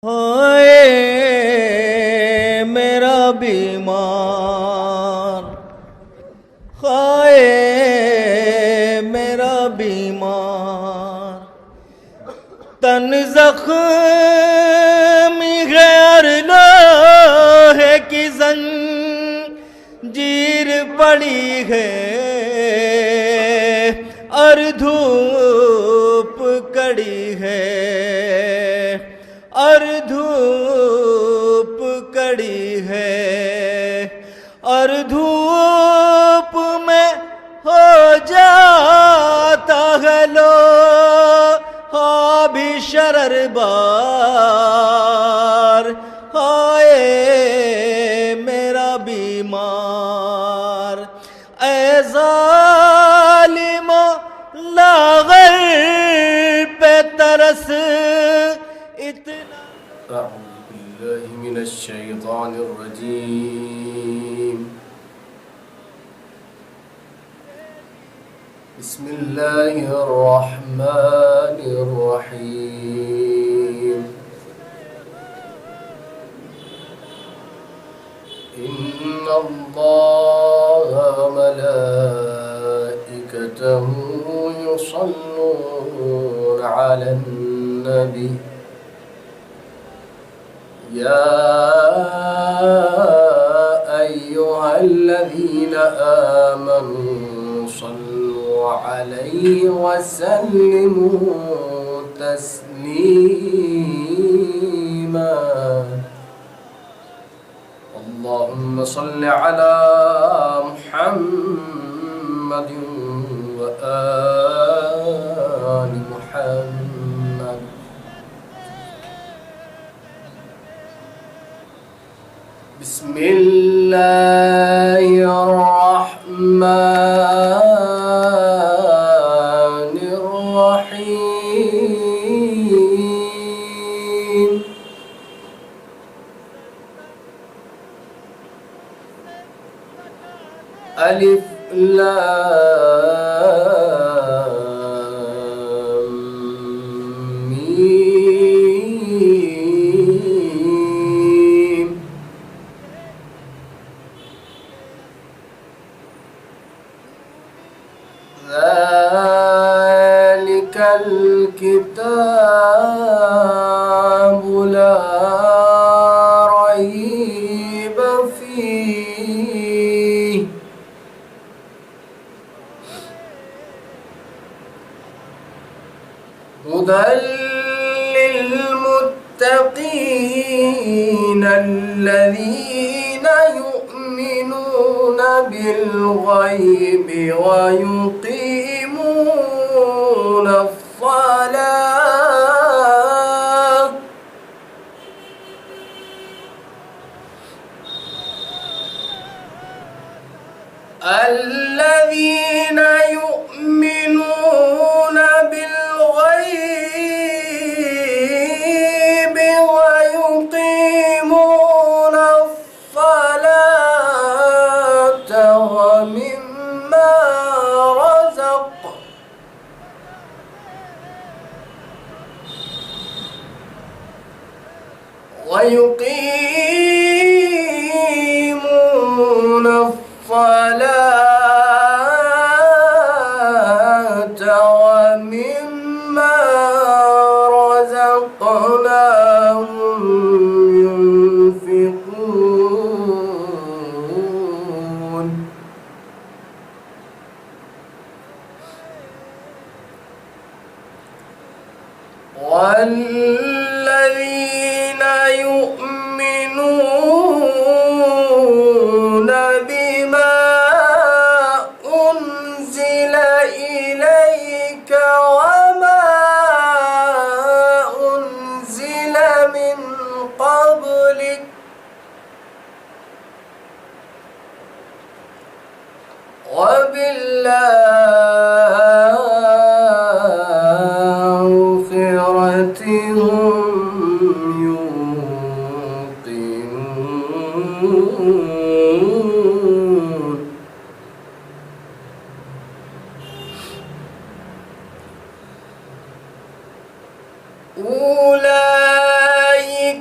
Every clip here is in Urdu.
ہائے میرا بیمار، ہائے میرا بیمار، تن زخمی غیر لوہے کی زنجیر پڑی ہے، اور دھوپ کڑی ہے، اور دھوپ کڑی ہے، اور دھوپ میں ہو جاتا ہے لو بھی شرر بار، ہائے میرا بیمار، اے ظالم لاغر پہ ترس اتنا۔ أعوذ بالله من الشيطان الرجيم. بسم الله الرحمن الرحيم. إن الله وملائكته يصلون على النبي يا أيها الذين آمنوا صلوا عليه وسلموا تسليما. اللهم صل على محمد وآل محمد. بسم الله الرحمن الرحيم. ألف لام ميم. ذلك الكتاب لا ريب فيه هدى للمتقين الذين يؤمنون بالغيب ويقيمون الصلاة الذين يؤمنون بالغيب ويقيمون الصلاة ومما رزقناهم ينفقون. والذين يؤمنون بما أنزل إليك وما أنزل من قبلك وبالآخرة هم يوقنون. أولئك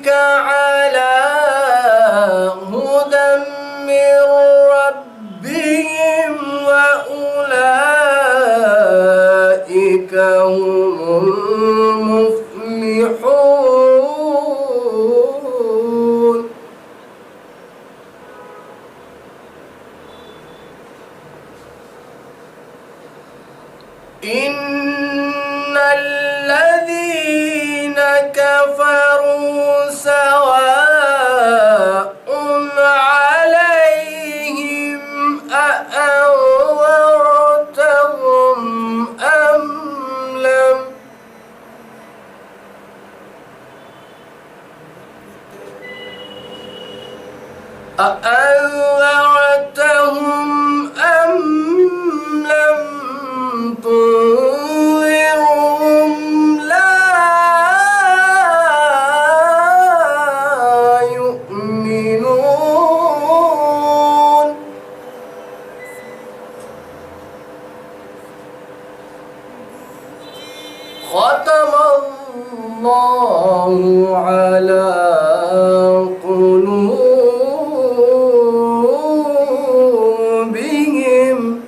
أأنذرتهم أم لم تنذرهم لا يؤمنون ختم الله على قلوبهم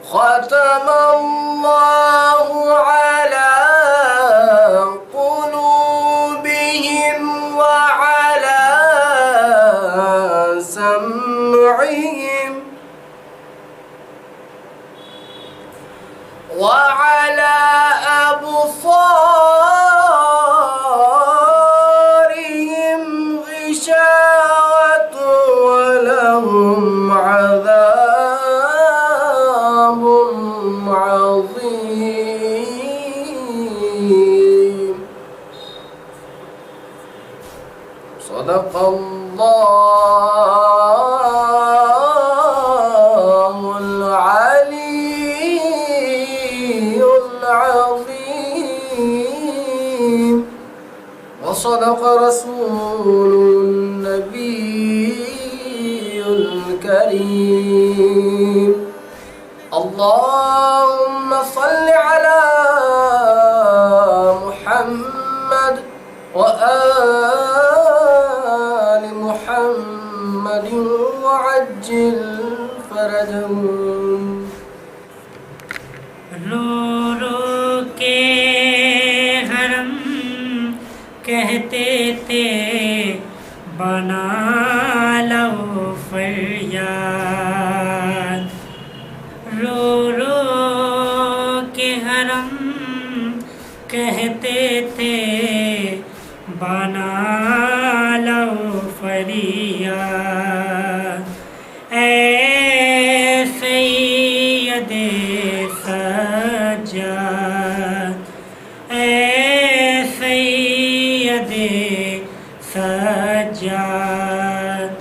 ختم الله على قلوبهم وعلى سمعهم وعلى أبصارهم غشاوة ولهم عذاب عظيم صدق الله العلي العظيم وصدق رسول النبي الكريم اللهم صل على محمد وآل محمد وعجل فرجهم رو رو کے حرم کہتے تھے بنا لو فریاد رو رو کے حرم کہتے تھے بنا لو فریاد اے سید سجاد اے سید سجاد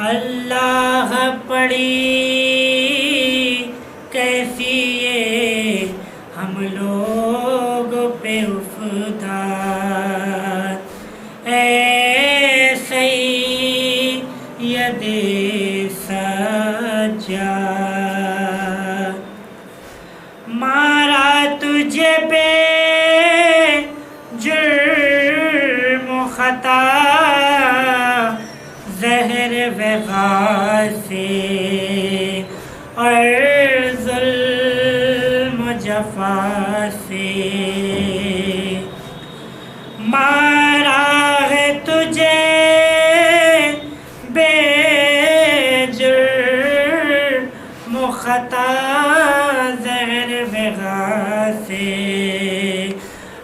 اللہ پڑی کیسی یہ ہم لوگ پہ افداد اے سید سجاد مارا تجھے بے جرم و خطا زہر وغا سے اور ظلم و جفا سے مارا ہے تجھے بے جرم و خطا زہر وغا سے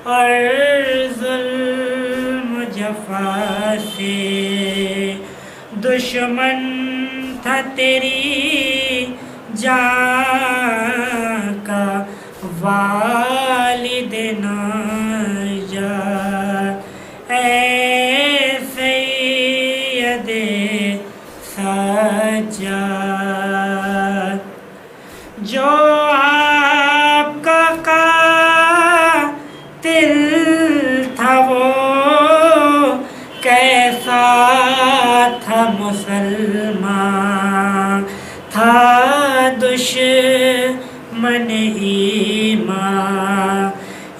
اور ظلم و جفا سے دشمن تھا تیری جان کا والد ناجات اے سید سجاد جو آپ کا قاتل تھا وہ کیسا تھا مسلمان تھا دشمن ایمان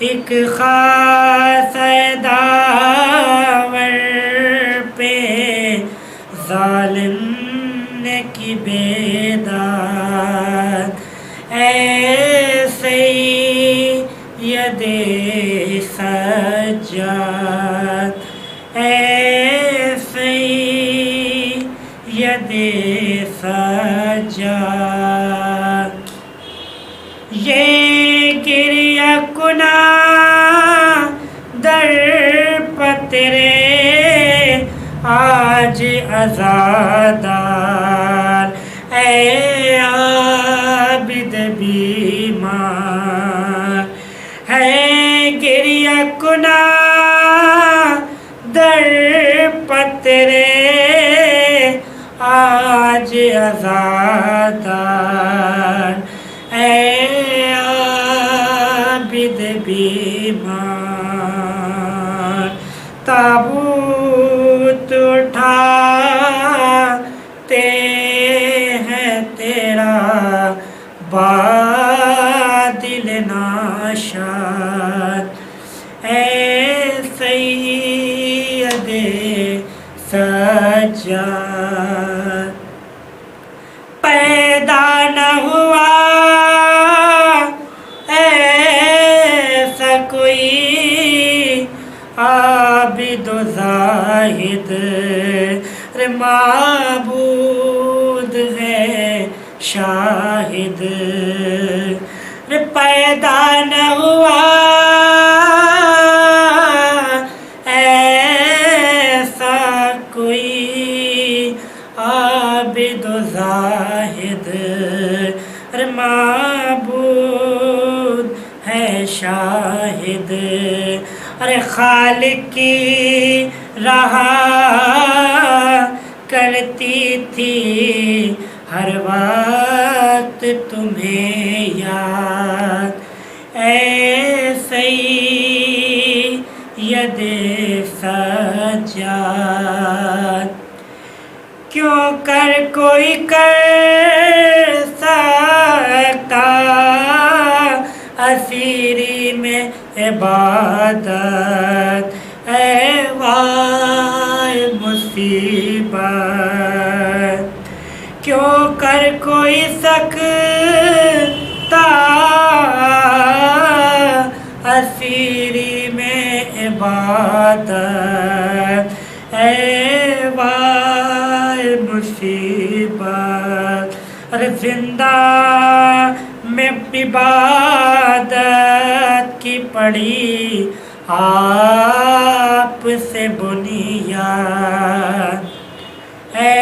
ایک خاص داور پہ ظالم نے کی بیداد اے سید سجاد اے سید سجاد یہ گریہ کنا در پترے آج عزادار اے عابد بیمار ہے گریہ کنا تیرے آج عزادار، اے عابد بیمار، تابوت اٹھاتے ہیں تیرا بادل ناشاد، اے سید سجاد، پیدا نہ ہوا ایسا کوئی عابد و زاہد، معبود ہے شاہد، پیدا نہ ہوا ایسا کوئی عابد و زاہد، معبود ہے شاہد، ارے خالق کی رہا کرتی تھی ہر وقت تمہیں یاد، اے سید سجاد، کیوں کر کوئی کر سکتا اسیری میں عبادت، اے وائے مصیبت، کیوں کر کوئی سکتا اسیری میں عبادت، اے وائے مصیبت، ارے زندہ میں عبادت کی پڑی آپ سے بنیاد، اے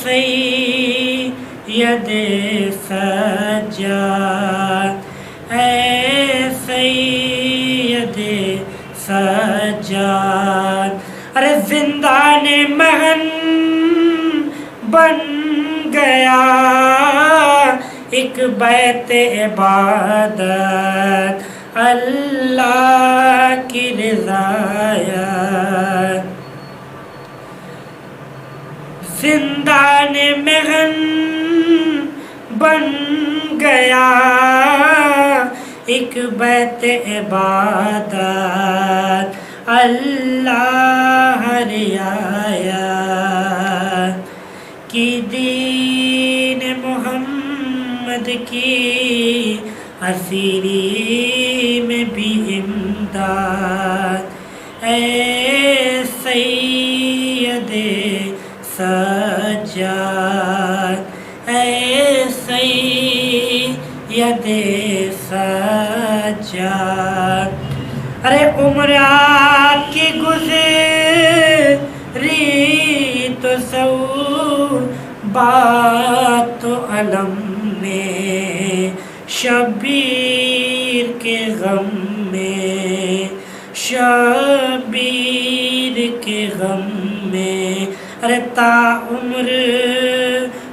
سید سجاد، اے سید سجاد، ارے زندان مہن بن گیا ایک بیت عبادت، اللہ کی رضایت، زندان مہن بن گیا ایک بیت عبادت، اللہ رعایت کی، دین محمد کی اسیری میں بھی امداد، اے سید سجاد، اے سید سجاد، ارے عمر آپ کی گزری تو سو بات تو علم میں، شبیر کے غم میں، شبیر کے غم میں، ارے تا عمر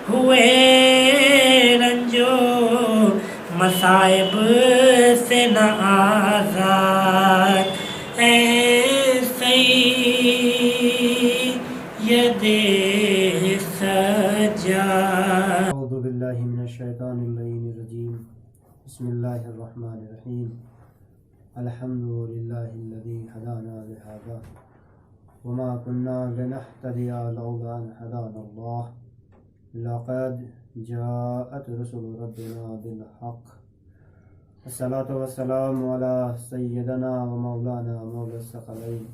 ہوئے رنجو مصائب سے نہ آزاد، اے سید سجاد۔ اعوذ باللہ من الشیطان اللعین الرجیم، بسم اللہ الرحمن الرحیم، الحمد للہ الذی ہدانا لہذا وما كنا لنهتدي لولا ان هدانا الله، لقد جاءت رسل ربنا بالحق، الصلاة والسلام على سيدنا ومولانا مولى الثقلين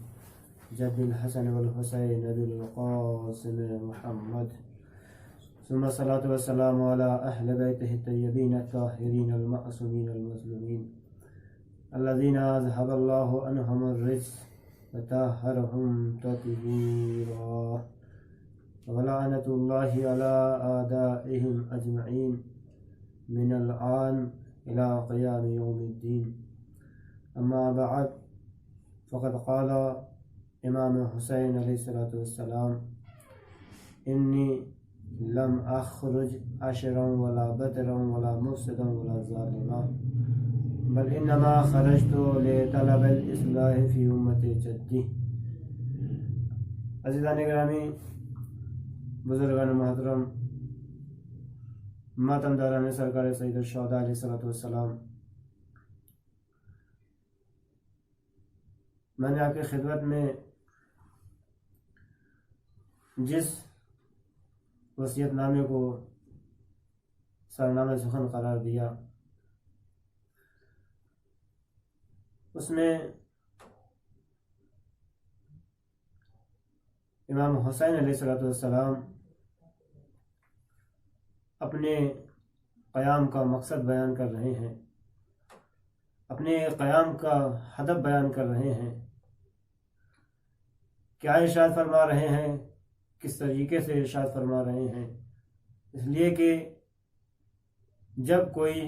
جد الحسن والحسين ابي القاسم محمد، ثم الصلاة والسلام على أهل بيته الطيبين الطاهرين المعصومين المظلومين الذين أذهب الله عنهم الرجس وطهرهم تطهيرا، ولعنة الله على أعدائهم أجمعين من الآن إلى قيام يوم الدين، أما بعد، فقد قال امام حسین علیہ السلام انی لم اخرج عشرا ولا بطرا ولا مفسدا ولا ظالما بل انما خرجت لطلب الاصلاح فی امت جدی۔ عزیزان گرامی، بزرگان محترم، ماتم داران سرکار سید الشہداء علیہ السلام، میں نے آپ کی خدمت میں جس وصیت نامے کو سرنامہ سخن قرار دیا، اس میں امام حسین علیہ السلام اپنے قیام کا مقصد بیان کر رہے ہیں، اپنے قیام کا ہدف بیان کر رہے ہیں، کیا ارشاد فرما رہے ہیں، کس طریقے سے ارشاد فرما رہے ہیں۔ اس لیے کہ جب کوئی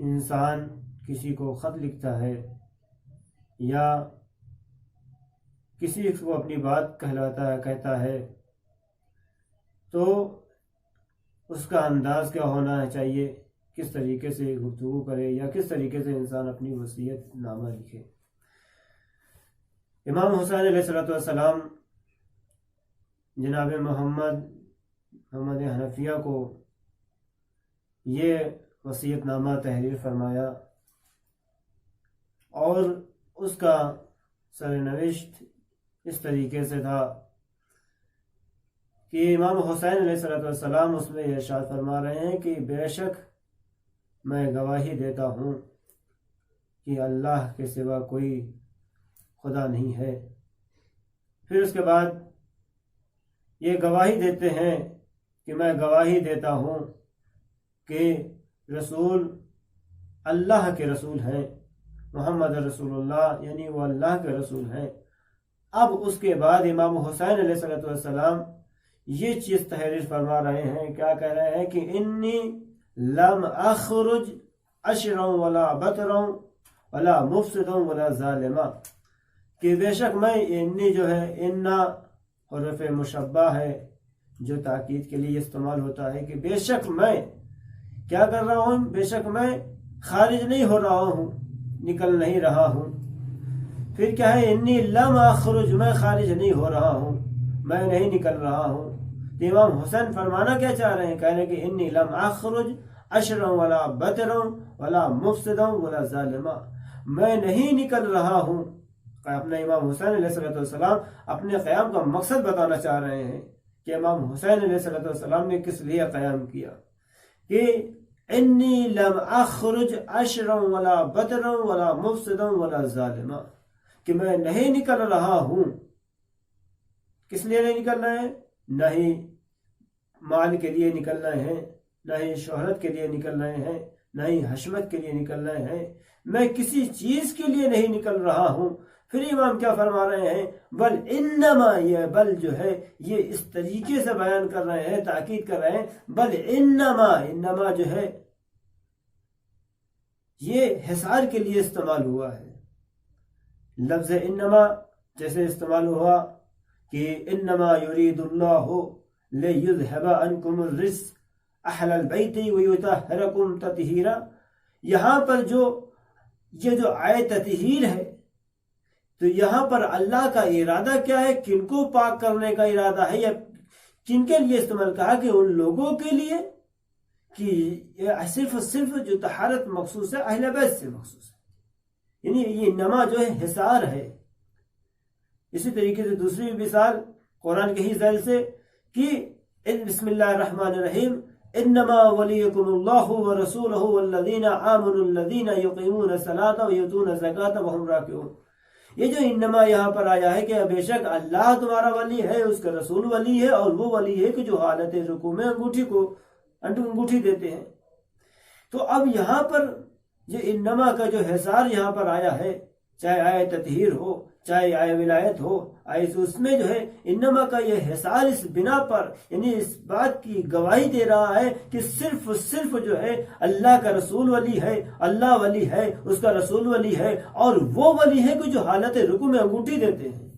انسان کسی کو خط لکھتا ہے یا کسی کو اپنی بات کہتا ہے تو اس کا انداز کیا ہونا چاہیے، کس طریقے سے گفتگو کرے یا کس طریقے سے انسان اپنی وصیت نامہ لکھے۔ امام حسین علیہ السلام جناب محمد حنفیہ کو یہ وصیت نامہ تحریر فرمایا اور اس کا سرنوشت اس طریقے سے تھا کہ امام حسین علیہ السلام اس میں ارشاد فرما رہے ہیں کہ بے شک میں گواہی دیتا ہوں کہ اللہ کے سوا کوئی خدا نہیں ہے۔ پھر اس کے بعد یہ گواہی دیتے ہیں کہ میں گواہی دیتا ہوں کہ رسول اللہ کے رسول ہیں، محمد رسول اللہ، یعنی وہ اللہ کے رسول ہیں۔ اب اس کے بعد امام حسین علیہ السلام یہ چیز تحریر فرما رہے ہیں، کیا کہہ رہے ہیں کہ انی لم اخرج عشرا ولا بطرا ولا مفسدا ولا ظالما، کہ بے شک میں، انی جو ہے انا حرف مشبہ ہے جو تاکید کے لیے استعمال ہوتا ہے، کہ بے شک میں کیا کر رہا ہوں، بے شک میں خارج نہیں ہو رہا ہوں، نکل نہیں رہا ہوں۔ پھر کیا ہے، انی لم اخرج، میں خارج نہیں ہو رہا ہوں، میں نہیں نکل رہا ہوں۔ تو امام حسین فرمانا کیا چاہ رہے ہیں، کہہ رہے ہیں کہ انی لم اخرج عشرا ولا بطرا ولا مفسدا ولا ظالما، میں نہیں نکل رہا ہوں۔ اپنا امام حسین علیہ السلام اپنے قیام کا مقصد بتانا چاہ رہے ہیں کہ امام حسین علیہ السلام نے کس لیے قیام کیا، کہ انی لم اخرج عشرا ولا بطرا ولا مفسدا ولا ظالما، کہ میں نہیں نکل رہا ہوں۔ کس لیے نہیں نکل رہے ہیں؟ نہ ہی مال کے لیے نکل رہے ہیں، نہ ہی شہرت کے لیے نکل رہے ہیں، نہ ہی حشمت کے لیے نکل رہے ہیں، میں کسی چیز کے لیے نہیں نکل رہا ہوں۔ پھر امام کیا فرما رہے ہیں، بل انما، یہ بل جو ہے یہ اس طریقے سے بیان کر رہے ہیں، تاکید کر رہے ہیں، بل انما، انما جو ہے یہ حصار کے لیے استعمال ہوا ہے۔ لفظ انما جیسے استعمال ہوا کہ انما یرید اللہ لیذھب عنکم الرجس اہل البیت ویطہرکم تطہیرا، یہاں پر یہ جو آیت تطہیر ہے، تو یہاں پر اللہ کا ارادہ کیا ہے، کن کو پاک کرنے کا ارادہ ہے، یا کن کے لیے استعمال کہا، کہ ان لوگوں کے لیے کہ یہ صرف جو طہارت مخصوص ہے اہل بیت سے مخصوص ہے، یعنی یہ نما جو ہے حصار ہے۔ اسی طریقے سے دوسری مثال قرآن کے ہی ذیل سے کہ بسم اللہ الرحمن الرحیم، انما ولیکم اللہ ورسولہ والذین آمنوا الذین یقیمون الصلاۃ ویؤتون الزکاۃ وہم راکعون۔ یہ جو انما یہاں پر آیا ہے کہ بے شک اللہ تمہارا ولی ہے، اس کا رسول ولی ہے، اور وہ ولی ہے کہ جو حالت رکوع میں انگوٹھی دیتے ہیں۔ تو اب یہاں پر یہ انما کا جو حصار یہاں پر آیا ہے، چاہے آئے تطہیر ہو، چاہے آئے ولایت ہو، اس میں جو ہے انما کا یہ حصار اس بنا پر یعنی اس بات کی گواہی دے رہا ہے کہ صرف جو ہے اللہ کا رسول ولی ہے، اللہ ولی ہے، اس کا رسول ولی ہے، اور وہ ولی ہے کہ جو حالت رکوع میں انگوٹھی دیتے ہیں۔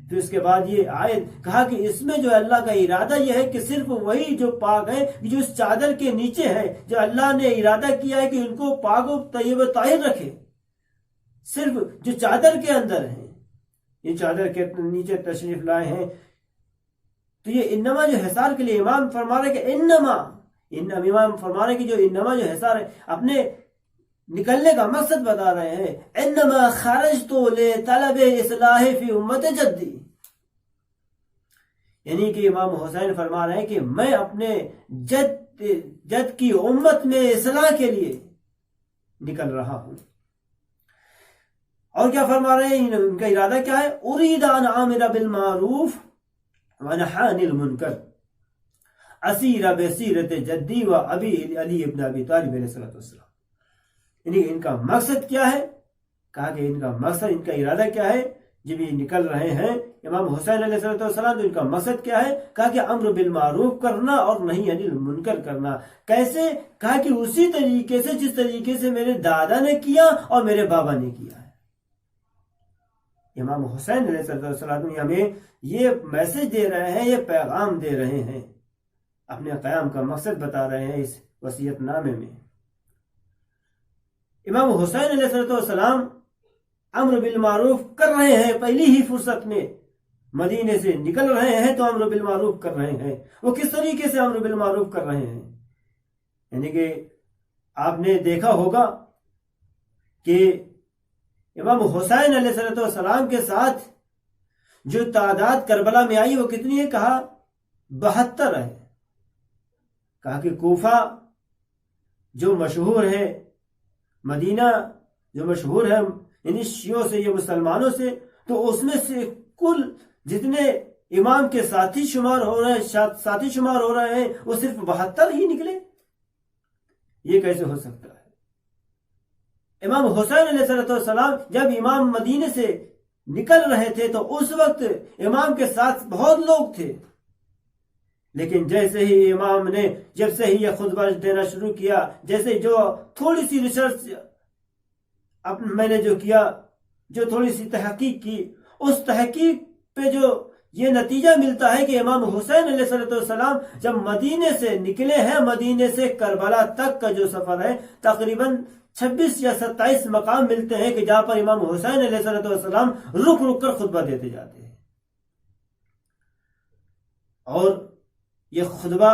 پھر اس کے بعد یہ آیت کہا کہ اس میں جو اللہ کا ارادہ یہ ہے کہ صرف وہی جو پاک ہے جو اس چادر کے نیچے ہے، جو اللہ نے ارادہ کیا ہے کہ ان کو پاک و طیب و طاہر رکھے، صرف جو چادر کے اندر ہیں، یہ چادر کے نیچے تشریف لائے ہیں۔ تو یہ انما جو حصار کے لیے امام فرما رہے کہ امام فرما رہے کہ جو انما جو حصار ہے اپنے نکلنے کا مقصد بتا رہے ہیں، انما خرجت لطلب اصلاح فی امت جدی، یعنی کہ امام حسین فرما رہے ہیں کہ میں اپنے جد کی امت میں اصلاح کے لیے نکل رہا ہوں۔ اور کیا فرما رہے ہیں، ان کا ارادہ کیا ہے، اريد ان اعمر بالمعروف وانهى عن المنکر اسیر بسیرت جدی و ابی علی ابن ابی طالب علیہ السلام، یعنی ان کا مقصد کیا ہے، کہا کہ ان کا مقصد، ان کا ارادہ کیا ہے جب یہ نکل رہے ہیں امام حسین علیہ السلام، تو ان کا مقصد کیا ہے، کہا کہ امر بالمعروف کرنا اور نہی عن المنکر کرنا۔ کیسے، کہا کہ اسی طریقے سے جس طریقے سے میرے دادا نے کیا اور میرے بابا نے کیا ہے۔ امام حسین علیہ السلام ہمیں یہ میسج دے رہے ہیں، یہ پیغام دے رہے ہیں، اپنے قیام کا مقصد بتا رہے ہیں اس وصیت نامے میں۔ امام حسین علیہ السلام امر بالمعروف کر رہے ہیں، پہلی ہی فرصت میں مدینے سے نکل رہے ہیں تو امر بالمعروف کر رہے ہیں۔ وہ کس طریقے سے امر بالمعروف کر رہے ہیں، یعنی کہ آپ نے دیکھا ہوگا کہ امام حسین علیہ السلام کے ساتھ جو تعداد کربلا میں آئی وہ کتنی ہے، کہا 72 ہے۔ کہا کہ کوفہ جو مشہور ہے، مدینہ جو مشہور ہے یعنی شیعوں سے یا مسلمانوں سے، تو اس میں سے کل جتنے امام کے ساتھی شمار ہو رہے ہیں وہ صرف 72 ہی نکلے۔ یہ کیسے ہو سکتا ہے؟ امام حسین علیہ السلام جب امام مدینے سے نکل رہے تھے تو اس وقت امام کے ساتھ بہت لوگ تھے، لیکن جیسے ہی امام نے جب سے ہی یہ خطبہ دینا شروع کیا، جیسے جو تھوڑی سی ریسرچ میں نے جو کیا، جو تھوڑی سی تحقیق کی، اس تحقیق پہ جو یہ نتیجہ ملتا ہے کہ امام حسین علیہ السلام جب مدینے سے نکلے ہیں، مدینے سے کربلا تک کا جو سفر ہے تقریباً 26 یا 27 مقام ملتے ہیں کہ جہاں پر امام حسین علیہ السلام رک کر خطبہ دیتے جاتے ہیں۔ اور یہ خطبہ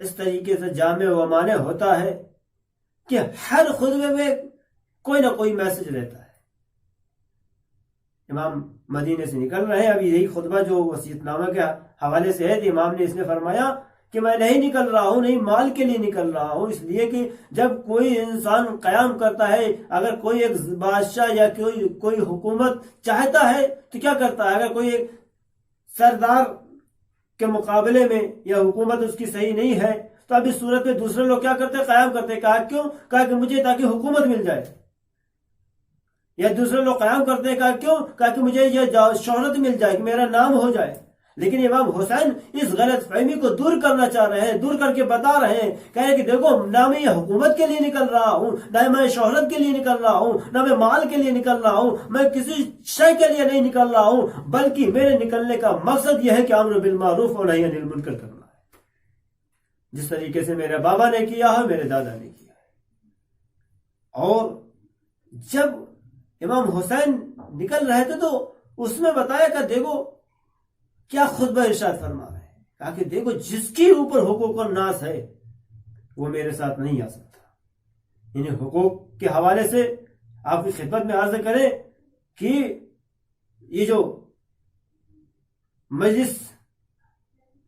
اس طریقے سے جامع و مانع ہوتا ہے کہ ہر خطبے میں کوئی نہ کوئی میسج رہتا ہے۔ امام مدینے سے نکل رہے ہیں، ابھی یہی خطبہ جو وصیت نامہ کے حوالے سے ہے، امام نے اس نے فرمایا کہ میں نہیں نکل رہا ہوں، نہیں مال کے لیے نکل رہا ہوں، اس لیے کہ جب کوئی انسان قیام کرتا ہے، اگر کوئی ایک بادشاہ یا کوئی حکومت چاہتا ہے تو کیا کرتا ہے، اگر کوئی ایک سردار کے مقابلے میں یا حکومت اس کی صحیح نہیں ہے تو اب اس صورت میں دوسرے لوگ کیا کرتے ہیں، قیام کرتے ہیں۔ کہا کیوں؟ کہا کہ مجھے تاکہ حکومت مل جائے، یا دوسرے لوگ قیام کرتے ہیں، کہا کیوں؟ کہا کہ مجھے یہ شہرت مل جائے، کہ میرا نام ہو جائے۔ لیکن امام حسین اس غلط فہمی کو دور کرنا چاہ رہے ہیں، دور کر کے بتا رہے ہیں، کہہ رہے کہ دیکھو نہ میں یہ حکومت کے لیے نکل رہا ہوں، نہ میں شہرت کے لیے نکل رہا ہوں، نہ میں مال کے لیے نکل رہا ہوں، میں کسی شے کے لیے نہیں نکل رہا ہوں، بلکہ میرے نکلنے کا مقصد یہ ہے کہ امر بالمعروف اور نہی عن المنکر کرنا ہے، جس طریقے سے میرے بابا نے کیا ہے، میرے دادا نے کیا ہے۔ اور جب امام حسین نکل رہے تھے تو اس میں بتایا کہ دیکھو کیا خطبہ ارشاد فرما رہے ہیں، کہا کہ دیکھو جس کے اوپر حقوق الناس ہے وہ میرے ساتھ نہیں آ سکتا۔ یعنی حقوق کے حوالے سے آپ کی خدمت میں عرض کریں کہ یہ جو مجلس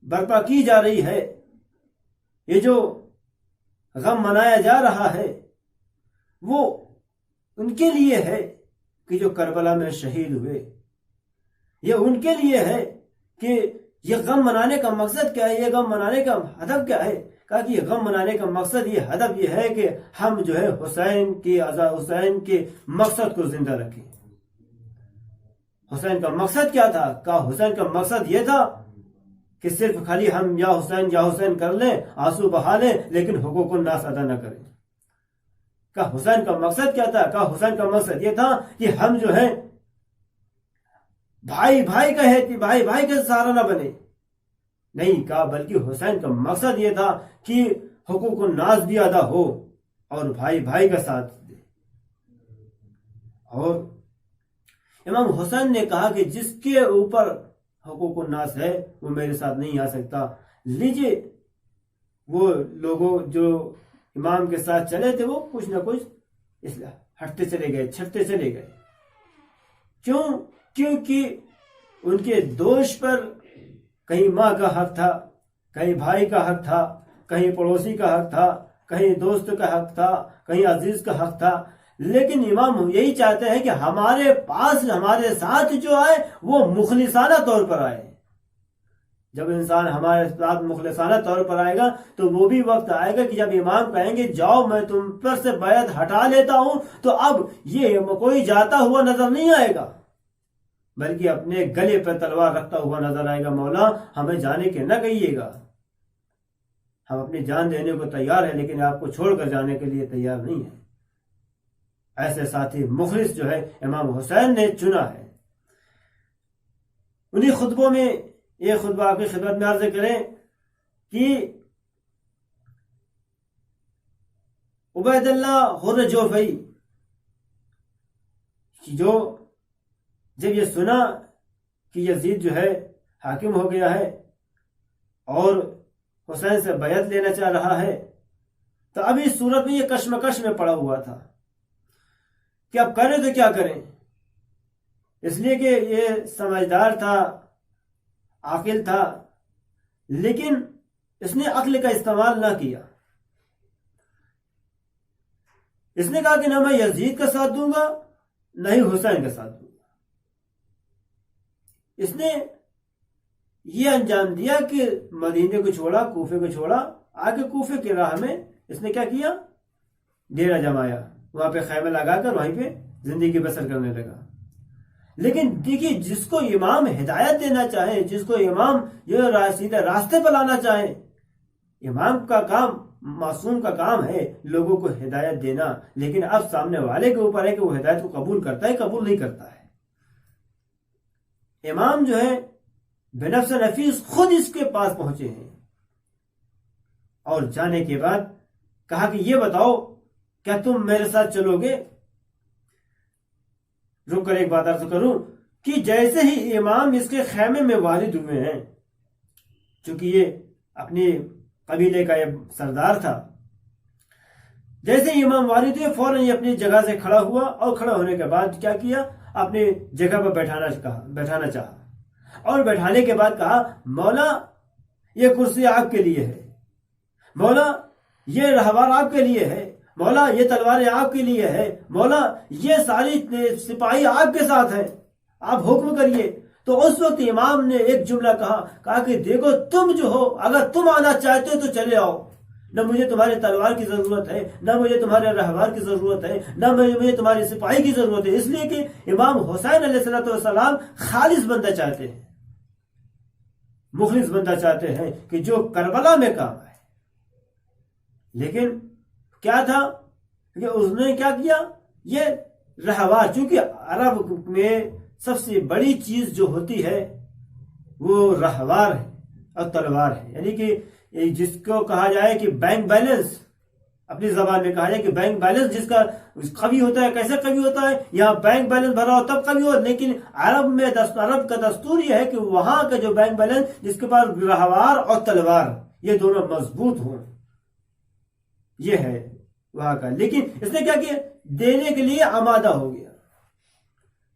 برپا کی جا رہی ہے، یہ جو غم منایا جا رہا ہے، وہ ان کے لیے ہے کہ جو کربلا میں شہید ہوئے، یہ ان کے لیے ہے کہ یہ غم منانے کا مقصد کیا ہے، یہ غم منانے کا ہدف کیا ہے کہا کہ یہ غم منانے کا مقصد، یہ ہدف یہ ہے کہ ہم جو ہے حسین کے مقصد کو زندہ رکھیں۔ حسین کا مقصد کیا تھا؟ کہا حسین کا مقصد یہ تھا کہ صرف خالی ہم یا حسین کر لیں، آنسو بہا لیں، لیکن حقوق الناس ادا نہ کریں۔ کہا حسین کا مقصد کیا تھا؟ کہا حسین کا مقصد یہ تھا کہ ہم جو ہے بھائی کا سہارا نہ بنے، نہیں کہا، بلکہ حسین کا مقصد یہ تھا کہ حقوق الناس بھی ادا ہو اور بھائی کا ساتھ دے۔ اور امام حسین نے کہا کہ جس کے اوپر حقوق الناس ہے وہ میرے ساتھ نہیں آ سکتا۔ لیجئے وہ لوگوں جو امام کے ساتھ چلے تھے وہ کچھ نہ کچھ ہٹتے چلے گئے، چھٹتے چلے گئے۔ کیونکہ ان کے دوش پر کہیں ماں کا حق تھا، کہیں بھائی کا حق تھا، کہیں پڑوسی کا حق تھا، کہیں دوست کا حق تھا، کہیں عزیز کا حق تھا، لیکن امام یہی چاہتے ہیں کہ ہمارے پاس ہمارے ساتھ جو آئے وہ مخلصانہ طور پر آئے۔ جب انسان ہمارے ساتھ مخلصانہ طور پر آئے گا تو وہ بھی وقت آئے گا کہ جب امام کہیں گے جاؤ میں تم پر سے بیعت ہٹا لیتا ہوں، تو اب یہ کوئی جاتا ہوا نظر نہیں آئے گا، بلکہ اپنے گلے پر تلوار رکھتا ہوا نظر آئے گا، مولا ہمیں جانے کے نہ کہیے گا، ہم اپنی جان دینے کو تیار ہیں لیکن آپ کو چھوڑ کر جانے کے لیے تیار نہیں ہیں۔ ایسے ساتھی مخلص جو ہے امام حسین نے چنا ہے۔ انہی خطبوں میں یہ خطبہ آپ کی خدمت میں عرض کریں کہ عبید اللہ حر جوفی جو جب یہ سنا کہ یزید جو ہے حاکم ہو گیا ہے اور حسین سے بیعت لینا چاہ رہا ہے، تو اب اس صورت میں یہ کشمکش میں پڑا ہوا تھا کہ اب کریں تو کیا کریں، اس لیے کہ یہ سمجھدار تھا، عاقل تھا، لیکن اس نے عقل کا استعمال نہ کیا۔ اس نے کہا کہ نہ میں یزید کا ساتھ دوں گا نہ ہی حسین کا ساتھ دوں گا۔ اس نے یہ انجام دیا کہ مدینے کو چھوڑا، کوفے کو چھوڑا، آگے کوفے کی راہ میں اس نے کیا کیا، ڈیرا جمایا، وہاں پہ خیمہ لگا کر وہیں پہ زندگی بسر کرنے لگا۔ لیکن دیکھیے جس کو امام ہدایت دینا چاہے، جس کو امام جو سیدھے راستے پر لانا چاہے، امام کا کام، معصوم کا کام ہے لوگوں کو ہدایت دینا، لیکن اب سامنے والے کے اوپر ہے کہ وہ ہدایت کو قبول کرتا ہے قبول نہیں کرتا ہے۔ امام جو ہے بنفس نفیس خود اس کے پاس پہنچے ہیں اور جانے کے بعد کہا کہ یہ بتاؤ کیا تم میرے ساتھ چلو گے؟ رک کر ایک بات عرض کروں کہ جیسے ہی امام اس کے خیمے میں وارد ہوئے ہیں، چونکہ یہ اپنی قبیلے کا یہ سردار تھا، جیسے ہی امام وارد ہوئے فوراً یہ اپنی جگہ سے کھڑا ہوا اور کھڑا ہونے کے بعد کیا کیا، اپنی جگہ پر بیٹھانا چاہا اور بیٹھانے کے بعد کہا مولا یہ کرسی آپ کے لیے ہے، مولا یہ رہوار آپ کے لیے ہے، مولا یہ تلواریں آپ کے لیے ہے، مولا یہ ساری سپاہی آپ کے ساتھ ہیں، آپ حکم کریے۔ تو اس وقت امام نے ایک جملہ کہا کہ دیکھو تم جو ہو اگر تم آنا چاہتے ہو تو چلے آؤ، نہ مجھے تمہارے تلوار کی ضرورت ہے، نہ مجھے تمہارے رہوار کی ضرورت ہے، نہ مجھے تمہاری سپاہی کی ضرورت ہے، اس لیے کہ امام حسین علیہ السلام خالص بندہ چاہتے ہیں، مخلص بندہ چاہتے ہیں کہ جو کربلا میں کام آئے۔ لیکن کیا تھا کہ اس نے کیا کیا، یہ رہوار، چونکہ عرب میں سب سے بڑی چیز جو ہوتی ہے وہ رہوار ہے اور تلوار ہے، یعنی کہ جس کو کہا جائے کہ بینک بیلنس، اپنی زبان میں کہا جائے کہ بینک بیلنس جس کا قوی ہوتا ہے، کیسے قوی ہوتا ہے، یہاں بینک بیلنس بھرا ہو تب قوی ہو، لیکن عرب کا دستور یہ ہے کہ وہاں کا جو بینک بیلنس جس کے پاس رہوار اور تلوار یہ دونوں مضبوط ہوں، یہ ہے وہاں کا۔ لیکن اس نے کیا کیا، دینے کے لیے آمادہ ہو گیا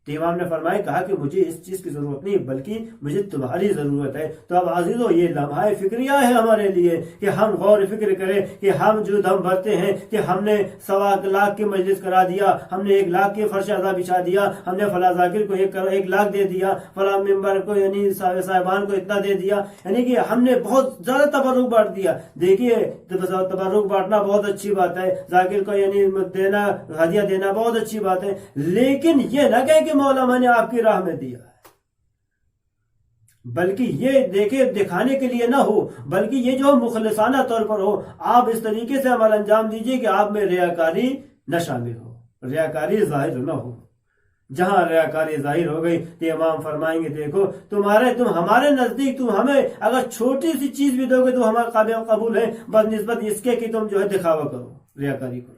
تو امام نے فرمایا کہا کہ مجھے اس چیز کی ضرورت نہیں بلکہ مجھے تمہاری ضرورت ہے۔ تو اب عزیزو یہ لمحہ فکریہ ہے ہمارے لیے کہ ہم غور فکر کریں کہ ہم جو دم بھرتے ہیں کہ ہم نے 1.25 کی مجلس کرا دیا، ہم نے 1 لاکھ کے فرش اعضا بچھا دیا، ہم نے فلاں ذاکر کو 1 لاکھ دے دیا، فلاں ممبر کو یعنی صاحبان کو اتنا دے دیا، یعنی کہ ہم نے بہت زیادہ تبرک بانٹ دیا۔ دیکھیے تبرک بانٹنا بہت اچھی بات ہے، ذاکر کو یعنی دینا، ہدیہ دینا بہت اچھی بات ہے، لیکن یہ نہ کہیں کہ مولا میں نے آپ کی راہ میں دیا ہے، بلکہ یہ دیکھے دکھانے کے لیے نہ ہو، بلکہ یہ جو مخلصانہ طور پر ہو۔ آپ اس طریقے سے عمل انجام دیجئے کہ آپ میں ریاکاری نہ شامل ہو، ریاکاری ظاہر نہ ہو۔ جہاں ریاکاری ظاہر ہو گئی تو امام فرمائیں گے دیکھو تم ہمارے نزدیک تم ہمیں اگر چھوٹی سی چیز بھی دو گے تو ہمارا قابل قبول ہے، بس نسبت اس کے کہ تم جو ہے دکھاوا کرو، ریاکاری کرو۔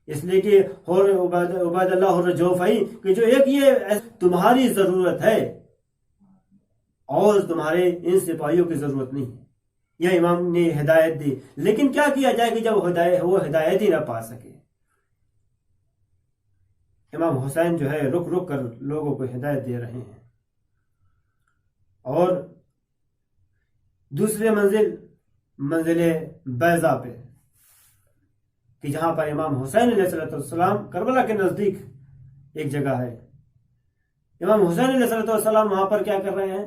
اس لیے کہ عبید اللہ الرجوفی کہ جو ایک یہ تمہاری ضرورت ہے اور تمہارے ان سپاہیوں کی ضرورت نہیں ہے، یہ امام نے ہدایت دی۔ لیکن کیا کیا جائے کہ جب وہ ہدایت ہی نہ پا سکے، امام حسین جو ہے رک رک کر لوگوں کو ہدایت دے رہے ہیں۔ اور دوسرے منزل بیضا پہ کہ جہاں پر امام حسین علیہ السلام کربلا کے نزدیک ایک جگہ ہے، امام حسین علیہ السلام وہاں پر کیا کر رہے ہیں؟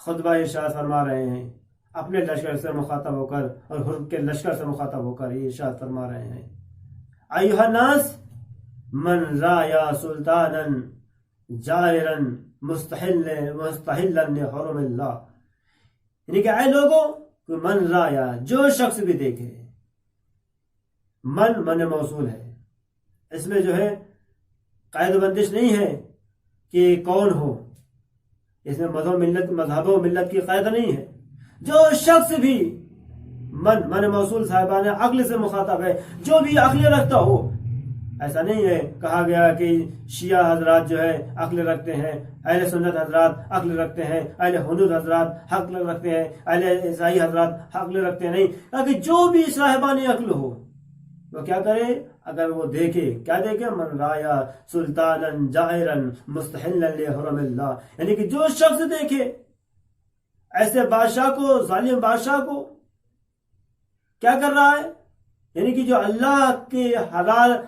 خطبہ ارشاد فرما رہے ہیں، اپنے لشکر سے مخاطب ہو کر اور حرب کے لشکر سے مخاطب ہو کر یہ ارشاد فرما رہے ہیں، ایھا الناس من رایا سلطانا جائرا مستحلا لحرم اللہ، یعنی کہ اے لوگوں من رایا، جو شخص بھی دیکھے، من موصول ہے، اس میں جو ہے قید و بندش نہیں ہے کہ کون ہو، اس میں مذہب و ملت کی قید نہیں ہے، جو شخص بھی من موصول صاحبان عقل سے مخاطب ہے، جو بھی عقل رکھتا ہو۔ ایسا نہیں ہے کہا گیا کہ شیعہ حضرات جو ہے عقل رکھتے ہیں، اہل سنت حضرات عقل رکھتے ہیں، اہل حنود حضرات عقل رکھتے ہیں، اہل عیسائی حضرات عقل رکھتے ہیں، نہیں، تاکہ جو بھی صاحبان عقل ہو وہ کیا کرے؟ اگر وہ دیکھے، کیا دیکھے؟ من رایا سلطانا جائرا مستحلا لحرم اللہ، یعنی کہ جو شخص دیکھے ایسے بادشاہ کو، ظالم بادشاہ کو کیا کر رہا ہے، یعنی کہ جو اللہ کے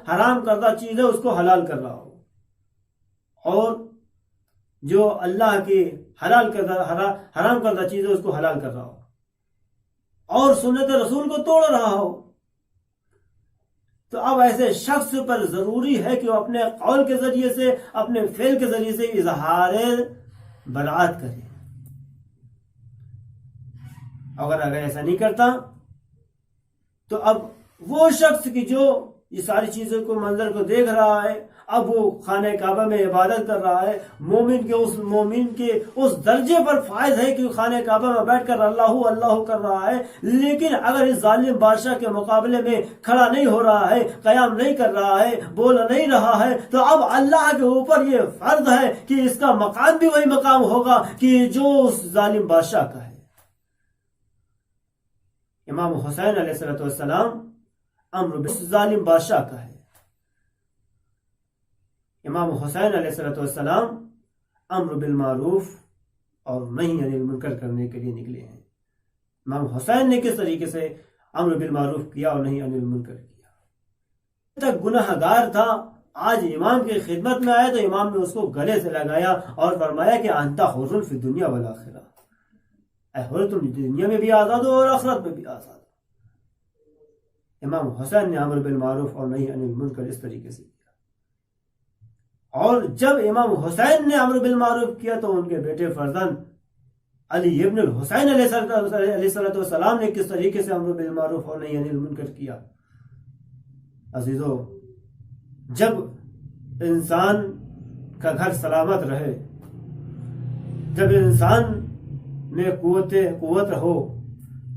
حرام کردہ چیز ہے اس کو حلال کر رہا ہو، اور جو اللہ کی حرام کردہ چیز ہے اس کو حلال کر رہا ہو، اور سنت رسول کو توڑ رہا ہو، تو اب ایسے شخص پر ضروری ہے کہ وہ اپنے قول کے ذریعے سے، اپنے فعل کے ذریعے سے اظہار برات کرے۔ اگر ایسا نہیں کرتا تو اب وہ شخص کی جو یہ ساری چیزوں کو، منظر کو دیکھ رہا ہے، اب وہ خانہ کعبہ میں عبادت کر رہا ہے، مومن کے اس درجے پر فائز ہے کہ خانہ کعبہ میں بیٹھ کر اللہ اللہ کر رہا ہے، لیکن اگر اس ظالم بادشاہ کے مقابلے میں کھڑا نہیں ہو رہا ہے، قیام نہیں کر رہا ہے، بول نہیں رہا ہے، تو اب اللہ کے اوپر یہ فرض ہے کہ اس کا مقام بھی وہی مقام ہوگا کہ جو اس ظالم بادشاہ کا ہے۔ امام حسین علیہ السلام امر ظالم بادشاہ کا ہے، امام حسین علیہ السلام امر بالمعروف اور نہی عن المنکر کرنے کے لیے نکلے ہیں۔ امام حسین نے کس طریقے سے امر بالمعروف کیا اور نہی عن المنکر کیا؟ تک گناہ گار تھا، آج امام کی خدمت میں آیا تو امام نے اس کو گلے سے لگایا اور فرمایا کہ انت حر فی الدنیا والآخرہ، اے حر تم دنیا میں بھی آزاد ہو اور آخرت میں بھی آزاد ہو۔ امام حسین نے امر بالمعروف اور نہی عن المنکر اس طریقے سے کیا، اور جب امام حسین نے امر بالمعروف کیا تو ان کے بیٹے فرزند علی ابن الحسین علیہ السلام نے کس طریقے سے امر بالمعروف اور نہی عن المنکر کیا۔ عزیزو، جب انسان کا گھر سلامت رہے، جب انسان میں قوت ہو،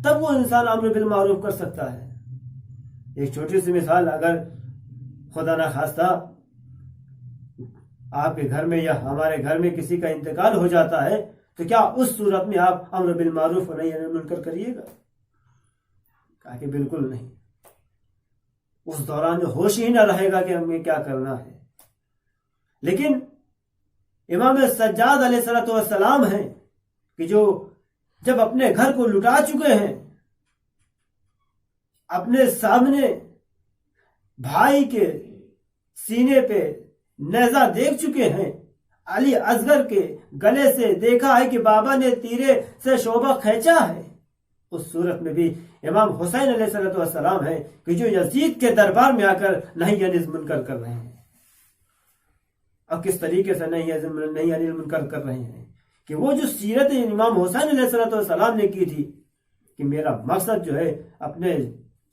تب وہ انسان امر بالمعروف کر سکتا ہے۔ ایک چھوٹی سی مثال، اگر خدا نہ خواستہ آپ کے گھر میں یا ہمارے گھر میں کسی کا انتقال ہو جاتا ہے تو کیا اس صورت میں آپ امر بالمعروف اور نہی عن المنکر کریے گا؟ کہا کہ بالکل نہیں، اس دوران ہوش ہی نہ رہے گا کہ ہمیں کیا کرنا ہے۔ لیکن امام سجاد علیہ السلام ہیں کہ جو جب اپنے گھر کو لٹا چکے ہیں، اپنے سامنے بھائی کے سینے پہ نیزہ دیکھ چکے ہیں، علی اصغر کے گلے سے دیکھا ہے کہ بابا نے تیرے سے شعبہ کھینچا ہے، اس صورت میں بھی امام حسین علیہ السلام ہے کہ جو یزید کے دربار میں آ کر نہی عن المنکر کر رہے ہیں۔ اور کس طریقے سے نہی عن المنکر کر رہے ہیں کہ وہ جو سیرت امام حسین علیہ السلام نے کی تھی کہ میرا مقصد جو ہے اپنے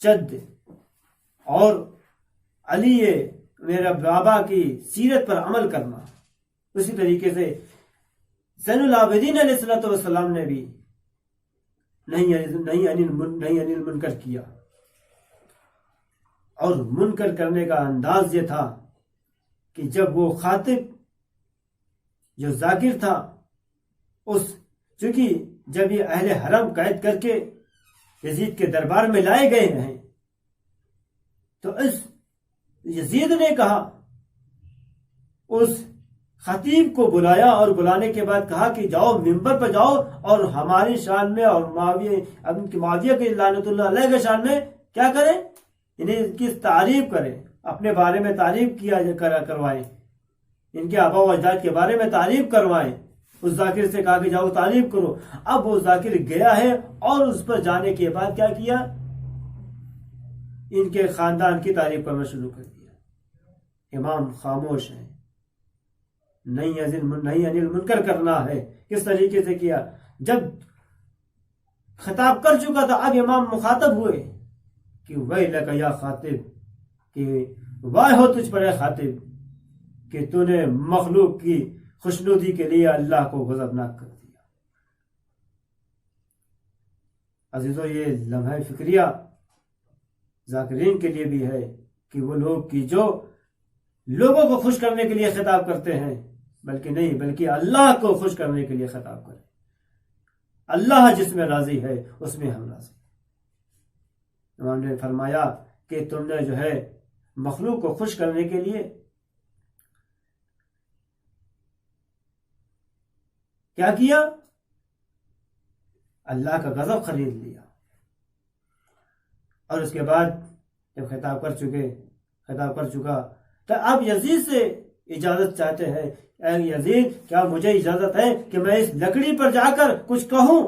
جد اور علی میرا بابا کی سیرت پر عمل کرنا، اسی طریقے سے زین العابدین علیہ السلام نے بھی نہیں عن المنکر کیا، اور منکر کرنے کا انداز یہ تھا کہ جب وہ خاطب جو ذاکر تھا، چونکہ جب یہ اہل حرم قید کر کے یزید کے دربار میں لائے گئے ہیں تو اس یزید نے کہا، اس خطیب کو بلایا اور بلانے کے بعد کہا کہ جاؤ منبر پر جاؤ اور ہماری شان میں اور معاویہ کے لعنت اللہ علیہ کے شان میں کیا کریں، انہیں ان کی تعریف کریں، اپنے بارے میں تعریف کروائیں، ان کے آبا و اجداد کے بارے میں تعریف کروائیں۔ اس ذاکر سے کہا کہ جاؤ تعریف کرو۔ اب وہ ذاکر گیا ہے اور اس پر جانے کے بعد کیا کیا، ان کے خاندان کی تعریف کرنا شروع کر دیا۔ امام خاموش ہیں، نہیں عن المنکر کرنا ہے۔ کس طریقے سے کیا، جب خطاب کر چکا تھا اب امام مخاطب ہوئے کہ ویلک یا خاطب، کہ واہ ہو تجھ پر اے خاطب کہ تو نے مخلوق کی خوشنودی کے لیے اللہ کو غضبناک کر دیا۔ عزیزو، یہ لمحہ فکریہ ذاکرین کے لیے بھی ہے کہ وہ لوگ کی جو لوگوں کو خوش کرنے کے لیے خطاب کرتے ہیں، بلکہ اللہ کو خوش کرنے کے لیے خطاب کریں۔ اللہ جس میں راضی ہے اس میں ہم راضی۔ امام نے فرمایا کہ تم نے جو ہے مخلوق کو خوش کرنے کے لیے کیا کیا، اللہ کا غضب خرید لیا۔ اور اس کے بعد جب خطاب کر چکا تو اب یزید سے اجازت چاہتے ہیں، اے یزید کیا مجھے اجازت ہے کہ میں اس لکڑی پر جا کر کچھ کہوں؟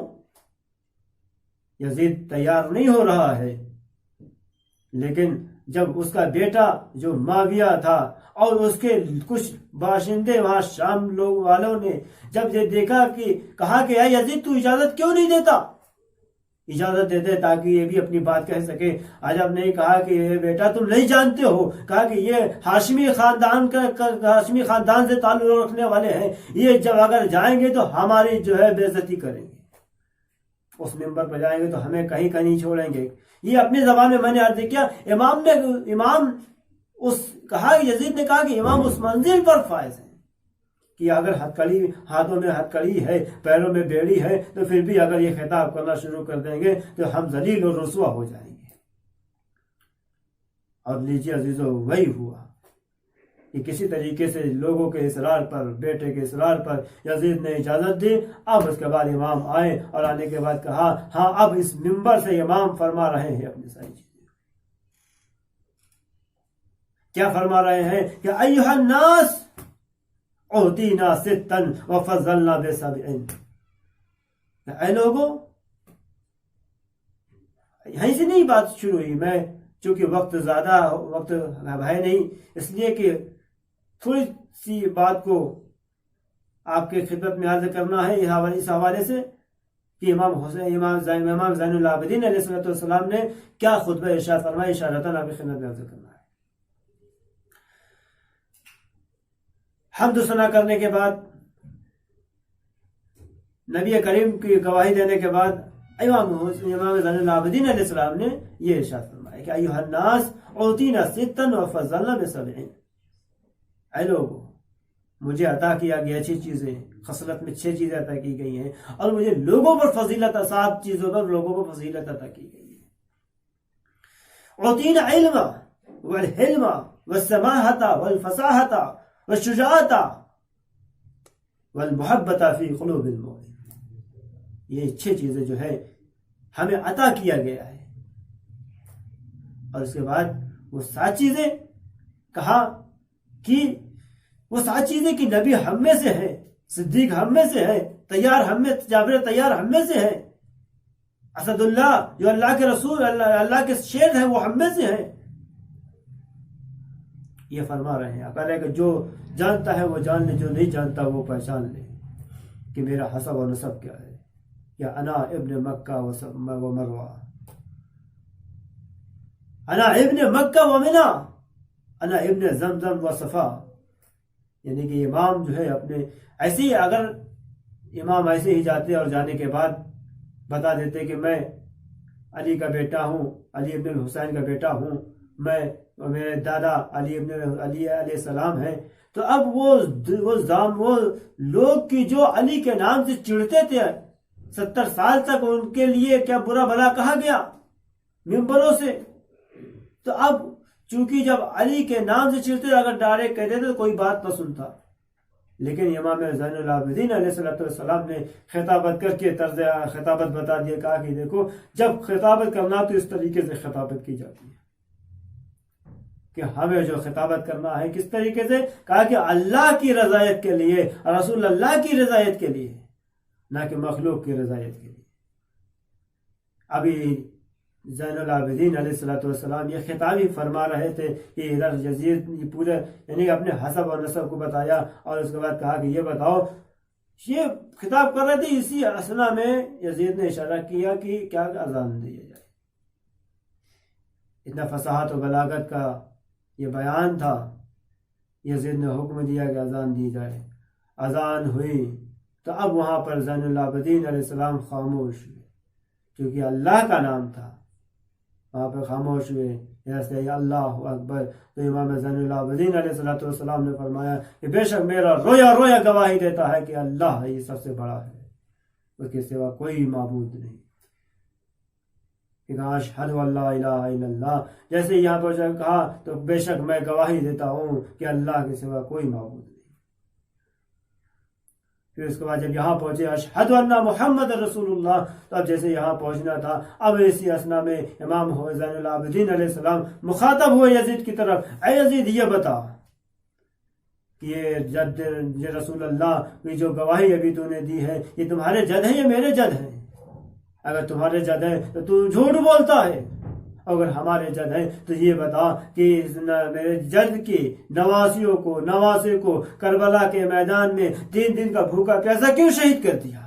یزید تیار نہیں ہو رہا ہے، لیکن جب اس کا بیٹا جو معاویہ تھا اور اس کے کچھ باشندے وہاں شام لوگ والوں نے جب یہ دیکھا کہ کہا کہ اے یزید تو اجازت کیوں نہیں دیتا، اجازت دے دے تاکہ یہ بھی اپنی بات کہہ سکے۔ عجب نہیں کہا کہ یہ بیٹا تم نہیں جانتے ہو، کہا کہ یہ ہاشمی خاندان سے تعلق رکھنے والے ہیں، یہ جب اگر جائیں گے تو ہماری جو ہے بے عزتی کریں گے، اس منبر پر جائیں گے تو ہمیں کہیں نہیں چھوڑیں گے۔ یہ اپنی زبان میں میں نے عرض کیا، یزید نے کہا کہ امام اس منزل پر فائز ہیں کہ اگر ہاتھوں میں ہتکڑی ہے، پیروں میں بیڑی ہے، تو پھر بھی اگر یہ خطاب کرنا شروع کر دیں گے تو ہم ذلیل اور رسوا ہو جائیں گے۔ اور لیجیے عزیزو، وہی ہوا کہ کسی طریقے سے لوگوں کے اصرار پر، بیٹے کے اصرار پر یزید نے اجازت دی۔ اب اس کے بعد امام آئے اور آنے کے بعد کہا ہاں اب اس منبر سے امام فرما رہے ہیں اپنی ساری چیزیں۔ کیا فرما رہے ہیں کہ ایھا الناس اعطینا ستا وفضلنا بسبع، اے لوگوں، یہیں سے نہیں بات شروع ہوئی، میں چونکہ وقت ہے نہیں، اس لیے کہ تھوڑی سی بات کو آپ کے خدمت میں عرض کرنا ہے اس حوالے سے کہ امام زین العابدین علیہ السلام نے کیا خطبہ ارشاد فرمایا، اشارتاً آپ کی خدمت میں عرض کرنا ہے۔ حمد و ثنا کرنے کے بعد، نبی کریم کی گواہی دینے کے بعد امام زین العابدین علیہ السلام نے یہ ارشاد فرمایا کہ ایھا الناس اعطینا ستا وفضلنا بسبع، اے لوگوں، مجھے عطا کیا گیا 6 چیزیں، خصلت میں 6 چیزیں عطا کی گئی ہیں، اور مجھے لوگوں پر فضیلت 7 چیزوں پر لوگوں پر فضیلت عطا کی گئی ہے۔ اعطینا علما والحلم والسماحة والفصاحة والشجاعت والمحبت فی قلوب المؤمنین. یہ 6 چیزیں جو ہے ہمیں عطا کیا گیا ہے. اور اس کے بعد وہ 7 چیزیں کہا کہ وہ 7 چیزیں کہ نبی ہم میں سے ہے، صدیق ہم میں سے ہے، جابر تیار ہم میں سے ہے، اسد اللہ جو اللہ کے رسول اللہ کے شیر ہیں وہ ہم میں سے ہے. یہ فرما رہے ہیں پہلے کہ جو جانتا ہے وہ جان لے، جو نہیں جانتا وہ پہچان لے کہ میرا حسب و نسب کیا ہے. یا انا ابن مکہ و مروہ، انا ابن مکہ و منا، انا ابن زمزم و صفا. یعنی کہ امام جو ہے اپنے ایسے ہی، اگر امام ایسے ہی جاتے اور جانے کے بعد بتا دیتے کہ میں علی کا بیٹا ہوں، علی ابن الحسین کا بیٹا ہوں، میں میرے دادا علی علیہ السلام ہیں، تو اب وہ لوگ کی جو علی کے نام سے چڑھتے تھے 70 سال تک، ان کے لیے کیا برا بھلا کہا گیا ممبروں سے. تو اب چونکہ جب علی کے نام سے چڑھتے اگر ڈائریکٹ کہتے تھے تو کوئی بات نہ سنتا، لیکن امام زین العابدین علیہ السلام نے خطابت کر کے طرز خطابت بتا دیا. کہا کہ دیکھو جب خطابت کرنا تو اس طریقے سے خطابت کی جاتی ہے کہ ہمیں جو خطابت کرنا ہے کس طریقے سے. کہا کہ اللہ کی رضایت کے لیے، رسول اللہ کی رضایت کے لیے، نہ کہ مخلوق کی رضایت کے لیے. ابھی زین العابدین علیہ السلام یہ خطاب ہی فرما رہے تھے کہ ادھر یزید پورے یعنی اپنے حسب اور نسب کو بتایا، اور اس کے بعد کہا کہ یہ بتاؤ، یہ خطاب کر رہے تھے. اسی اثنا میں یزید نے اشارہ کیا کہ کیا اذان دیا جائے. اتنا فصاحت و بلاغت کا یہ بیان تھا. یزید نے حکم دیا کہ اذان دی جائے. اذان ہوئی تو اب وہاں پر زین العابدین علیہ السلام خاموش ہوئے، کیونکہ اللہ کا نام تھا. وہاں پہ خاموش ہوئے. جیسے اللہ اکبر. تو امام زین العابدین علیہ السلام نے فرمایا کہ بے شک میرا رویا رویا گواہی دیتا ہے کہ اللہ ہی سب سے بڑا ہے، اس کے سوا کوئی معبود نہیں. اشہد ان لا الہ الا اللہ، جیسے یہاں پر کہا تو بے شک میں گواہی دیتا ہوں کہ اللہ کے سوا کوئی معبود نہیں. پھر اس کے بعد جب یہاں پہنچے اشہد ان محمد رسول اللہ، تو اب جیسے یہاں پہنچنا تھا، اب اسی اسنا میں امام زین العابدین علیہ السلام مخاطب ہوئے یزید کی طرف. اے یزید یہ بتا کہ یہ جد یہ رسول اللہ کی جو گواہی ابھی تو نے دی ہے، یہ تمہارے جد ہیں یا میرے جد ہیں؟ اگر تمہارے جد ہیں تو جھوٹ بولتا ہے، اگر ہمارے جد ہیں تو یہ بتا کہ میرے جد کے نواسے کو کربلا کے میدان میں 3 دن کا بھوکا پیاسا کیوں شہید کر دیا،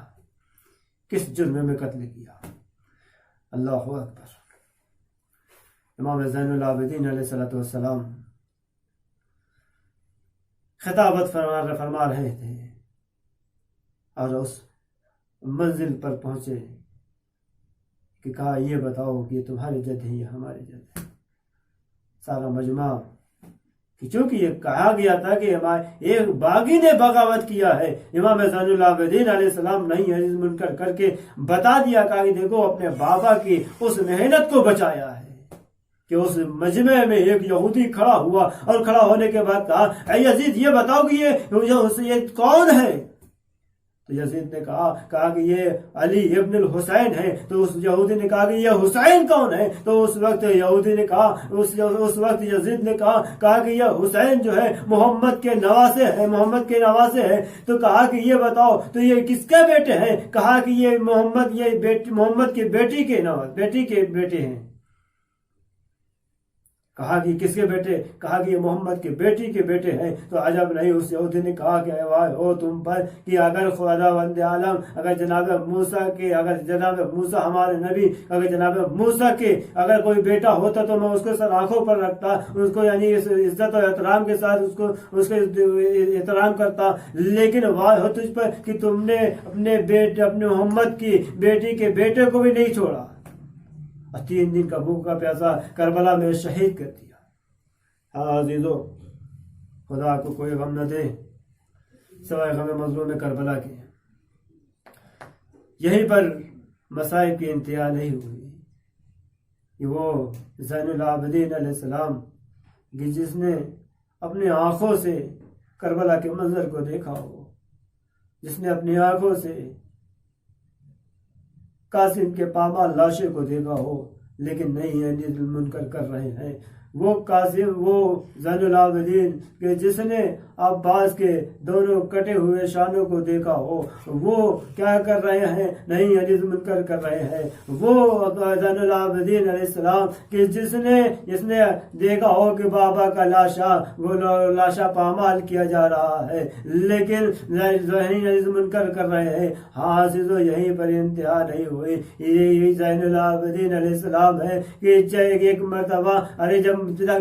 کس جرم میں قتل کیا. اللہ اکبر. امام زین العابدین علیہ السلام خطابت فرما رہے تھے اور اس منزل پر پہنچے کہ کہا یہ بتاؤ کہ یہ تمہارے جد ہیں یا ہمارے جد ہیں. سارا مجمع کہ چونکہ یہ کہا گیا تھا کہ ایک باغی نے بغاوت کیا ہے، امام زین العابدین علیہ السلام نہیں ہے منکر کر کے بتا دیا. کہا کہ دیکھو اپنے بابا کی اس محنت کو بچایا ہے کہ اس مجمع میں ایک یہودی کھڑا ہوا، اور کھڑا ہونے کے بعد کہا اے یزید یہ بتاؤ کہ یہ کون ہے. تو یزید نے کہا کہ یہ علی ابن الحسین ہے. تو اس یہودی نے کہا کہ یہ حسین کون ہے. تو اس وقت یہودی نے کہا، اس وقت یزید نے کہا کہ یہ حسین جو ہے محمد کے نواسے ہیں. تو کہا کہ یہ بتاؤ تو یہ کس کے بیٹے ہیں؟ کہا کہ یہ محمد کی بیٹی کے بیٹے ہیں. کہا کہ کس کے بیٹے؟ کہا کہ یہ محمد کی بیٹی کے بیٹے ہیں. تو عجب نہیں. اس یہودی نے کہا کہ واہ ہو تم پر کہ اگر خداوند عالم، اگر جناب موسیٰ ہمارے نبی، اگر جناب موسیٰ کے اگر کوئی بیٹا ہوتا تو میں اس کو سر آنکھوں پر رکھتا، اس کو یعنی عزت و احترام کے ساتھ اس کو احترام کرتا. لیکن واہ ہو تجھ پر کہ تم نے اپنے محمد کی بیٹی کے بیٹے کو بھی نہیں چھوڑا، 3 دن کا بھوکا پیاسا کربلا میں شہید کر دیا. ہاں عزیزو، خدا کو کوئی غم نہ دے سوائے غم مظلوم کربلا کے. یہیں پر مصائب کی انتہا نہیں ہوئی کہ وہ زین العابدین علیہ السلام جس نے اپنے آنکھوں سے کربلا کے منظر کو دیکھا ہو، جس نے اپنی آنکھوں سے قاسم کے پامال لاشے کو دیکھا ہو، لیکن نہیں ہے منکر کر رہے ہیں۔ وہ قاسم، وہ زین العابدین کہ جس نے عباس کے دونوں کٹے ہوئے شانوں کو دیکھا ہو، وہ کیا کر رہے ہیں؟ نہیں عزیز منکر کر رہے ہیں۔ وہ زین العابدین علیہ السلام کہ جس نے دیکھا ہو کہ بابا کا لاشا، وہ لاشا پامال کیا جا رہا ہے، لیکن نہیں عزیز منکر کر رہے ہیں۔ ہاں عزیزو، یہیں پر انتہا نہیں ہوئی، یہی زین العابدین علیہ السلام ہے کہ ایک مرتبہ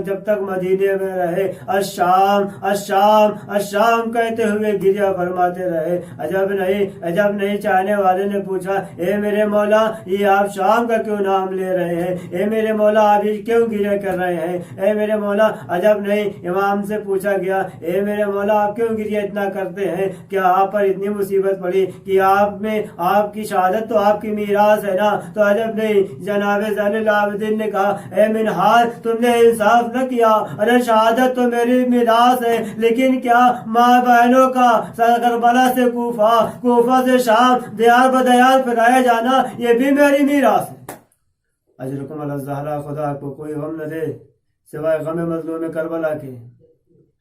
جب تک مدینے میں رہے، الشام الشام الشام کہتے ہوئے گریا فرماتے رہے۔ عجب نہیں چاہنے والے نے پوچھا، اے میرے مولا، یہ آپ شام کا کیوں نام لے رہے ہیں؟ اے میرے مولا، آپ یہ کیوں گریا کر رہے ہیں؟ اے میرے مولا، عجب نہیں، امام سے پوچھا گیا، اے میرے مولا، آپ کیوں گریا اتنا کرتے ہیں؟ کیا آپ پر اتنی مصیبت پڑی کہ آپ کی شہادت تو آپ کی میراث ہے نا؟ تو عجب نہیں، جناب زین العابدین نے کہا، اے منہار، تم نے انصاف نہ کیا، ارے شہادت تو میری میراث ہے، لیکن کیا ماں بہنوں کا کربلا سے کوفہ سے شام دیار بدیار پھیلایا جانا، یہ بھی میری میراث ہے۔ اجرکم علی الزہرا، خدا کو کوئی غم نہ دے سوائے غم مظلوم کربلا کے۔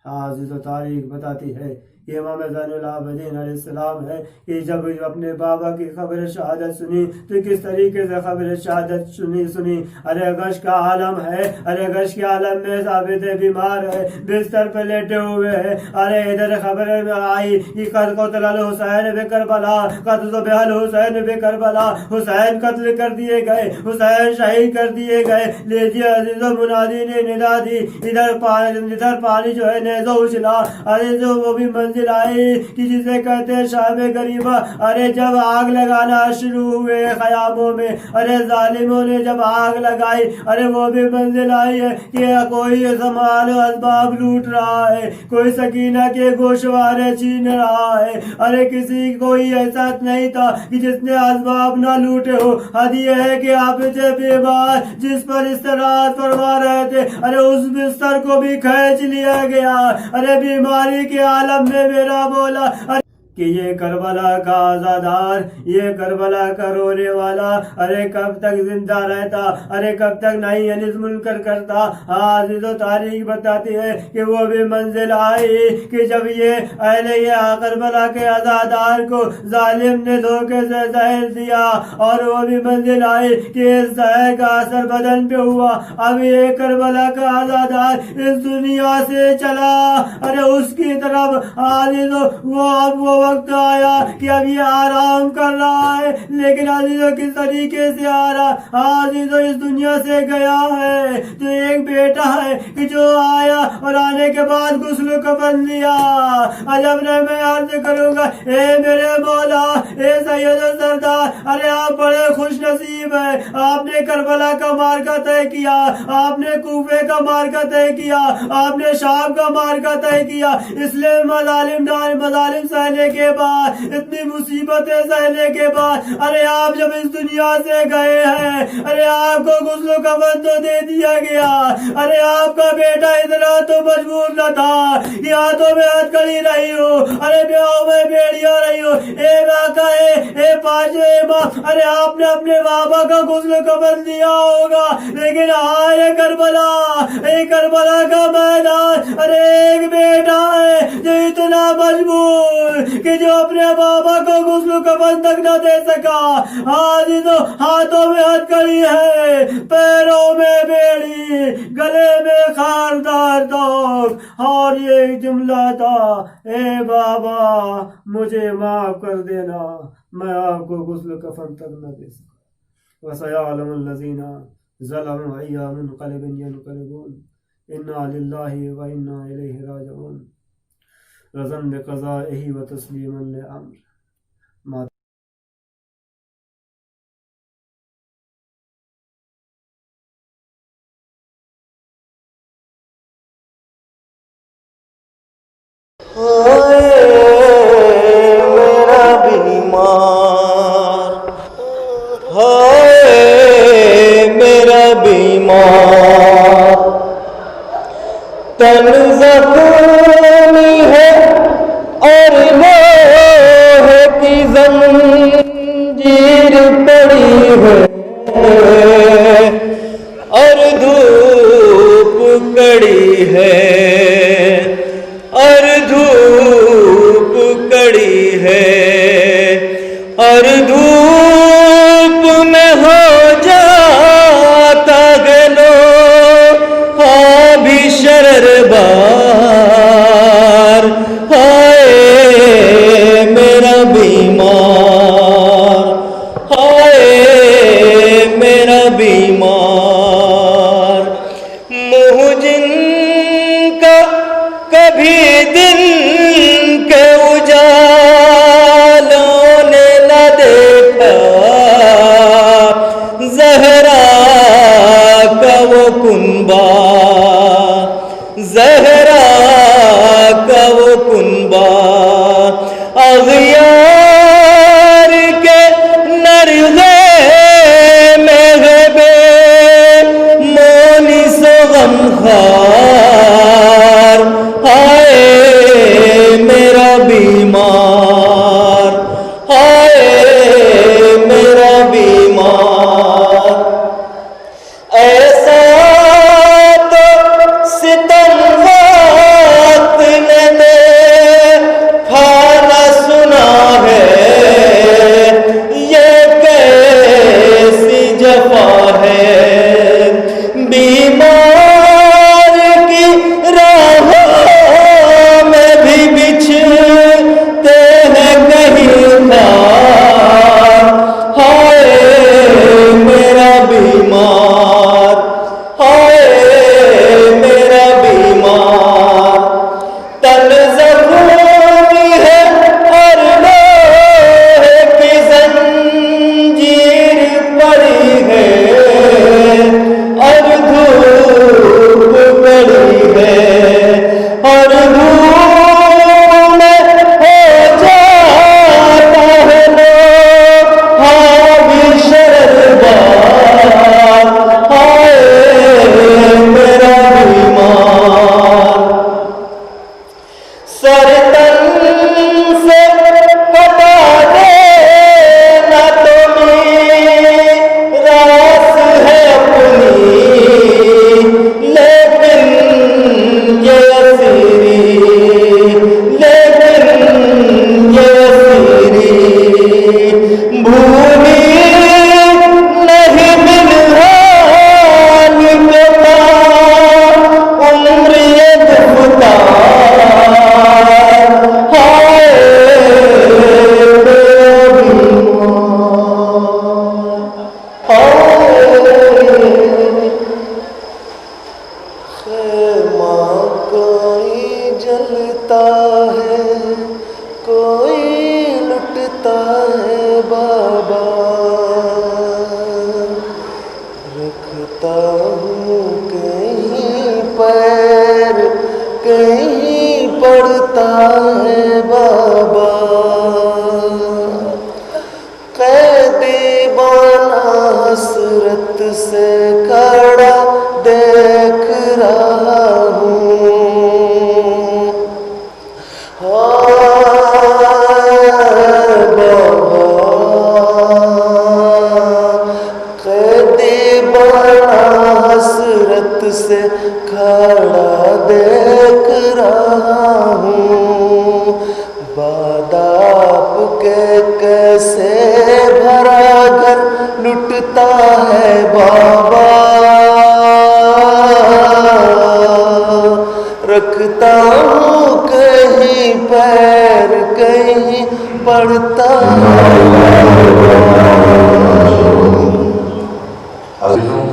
ہاں عزیز و تاریخ بتاتی ہے کہ امام زین العابدین علیہ السلام ہے کہ جب اپنے بابا کی خبر شہادت سنی تو کس طریقے سے خبر شہادت سنی۔ ارے غش کا عالم ہے، ارے غش کے عالم میں ثابت بیمار ہے، بستر پہ لیٹے ہوئے ہیں۔ ارے ادھر خبر آئی کہ قد قتل الحسین بکربلا، قد ذبح الحسین بکربلا، حسین قتل کر دیے گئے، حسین شہید کر دیے گئے۔ لیجیے عزیزو، منادی نے ندا دی، ادھر پانی جو ہے نیزہ اچھلا۔ ارے جو وہ بھی منزل آئی کہ جسے کہتے ہیں شام غریبہ۔ ارے جب آگ لگانا شروع ہوئے خیاموں میں، ارے ظالموں نے جب آگ لگائی، ارے وہ بھی منزل آئی ہے کہ کوئی سامان و اسباب لوٹ رہا ہے، کوئی سکینہ کے گوشوارے چھین رہا ہے۔ ارے کسی کوئی ایسا نہیں تھا کہ جس نے اسباب نہ لوٹے ہو۔ حد یہ ہے کہ آپ تھے بیمار، جس پر استراحت فرما رہے تھے، ارے اس بستر کو بھی کھینچ لیا گیا۔ ارے بیماری کے عالم میں میرا مولا کہ یہ کربلا کا آزادار، یہ کربلا کا رونے والا، ارے کب تک زندہ رہتا، ارے کب تک نہیں انس منکر کرتا۔ عزیز و تاریخ بتاتی ہے کہ وہ بھی منزل آئی کہ جب یہ اہل کربلا کے آزادار کو ظالم نے دھوکے سے زہر دیا، اور وہ بھی منزل آئی کہ اس زہر کا اثر بدن پہ ہوا۔ اب یہ کربلا کا آزادار اس دنیا سے چلا، ارے اس کی طرف وہ وقت آیا کہ اب یہ آرام کر رہا ہے، لیکن عزیزوں کس طریقے سے آ رہا؟ عزیزوں اس دنیا سے گیا ہے تو ایک بیٹا ہے کہ جو آیا اور آنے کے بعد غسل و کفن لیا۔ عجب نہیں، میں عرض کروں گا، اے میرے مولا، اے سید و سردار، ارے آپ بڑے خوش نصیب ہیں، آپ نے کربلا کا مارکہ طے کیا، آپ نے کوفے کا مارکہ طے کیا، آپ نے شام کا مارکہ طے کیا۔ اس لیے مظالم سہنے کے بعد، اتنی مصیبتیں سہنے کے بعد، ارے آپ جب اس دنیا سے گئے ہیں، ارے آپ کو غسل و کفن تو دے دیا گیا، ارے آپ کا بیٹا اتنا تو مجبور نہ تھا کہ ہاتھوں میں ہتھکڑی رہی ہو، ارے بیاہوں میں بیڑیاں رہی ہو، اے واقع ہے، اے پاجے امام، ارے آپ نے اپنے بابا کا غسل و کفن دیا ہوگا، لیکن یہ کربلا کا میدان، ارے ایک بیٹا ہے جو اتنا مجبور کہ جو اپنے بابا کو غسل و کفن تک نہ دے سکا۔ ہاتھوں میں ہتھکڑی ہے، پیروں میں بیڑی، گلے میں خاردار توق، اور یہ جملہ تھا، اے بابا مجھے معاف کر دینا، میں آپ کو غسل و کفن تک نہ دے سکا۔ وَسَيَعْلَمُ الَّذِينَ ظَلَمُوا أَيَّ مُنقَلِبٍ يَنقَلِبُونَ إِنَّا لِلَّهِ وَإِنَّا إِلَيْهِ رَاجِعُونَ رضا بقضائه وتسليما لأمر۔ میرا بیمار، ہائے میرا بیمار، تن زخمی ہے ہے اور دھوپ میں ہو جاتا ہے لو ہاں بھی شرر بار ہائے میرا بیمار ہائے میرا بیمار منہ جن کا کبھی دن کے اجالوں نے نہ دیکھا زہرا کا وہ کنبہ زہرا کا وہ کنبہ اغیار کے نرغے میں ہے بے مونس و غمخوار ہائے میرا بیمار ہائے میرا بیمار ایسا تو ستم وقت نے دیکھا نہ سنا ہے یہ کیسی جفا ہے بیمار کی راہوں میں بھی بچھتے ہیں کہیں خار ہائے میرا بیمار ہائے میرا بیمار تن زخمی ہے اور لوہے کی زنجیر پڑی ہے اور دھوپ پڑی ہے اور دھوپ میں ہو جاتا ہے لو ہاں بھی شرر بار ہائے میرا بیمار سر تن سے ہٹا دینا تو میراث ہے اپنی لیکن یہ اسیری بھولی نہیں ملحان کے پاس عمر یہ دفتار ہائے خیمہ کوئی جلتا ہے کوئی لٹتا ہے بابا رکھتا ہوں کہیں پیر کہیں پڑتا ہے بابا قیدی بانا حسرت سے کھڑا دیکھ رہا ہوں قیدی بانا حسرت سے کھڑا دیکھ رہا ہوں باداب کے کیسے بھرا گھر لٹتا ہے بابا رکھتا ہوں کہیں پیر کہیں پڑتا عزیزوں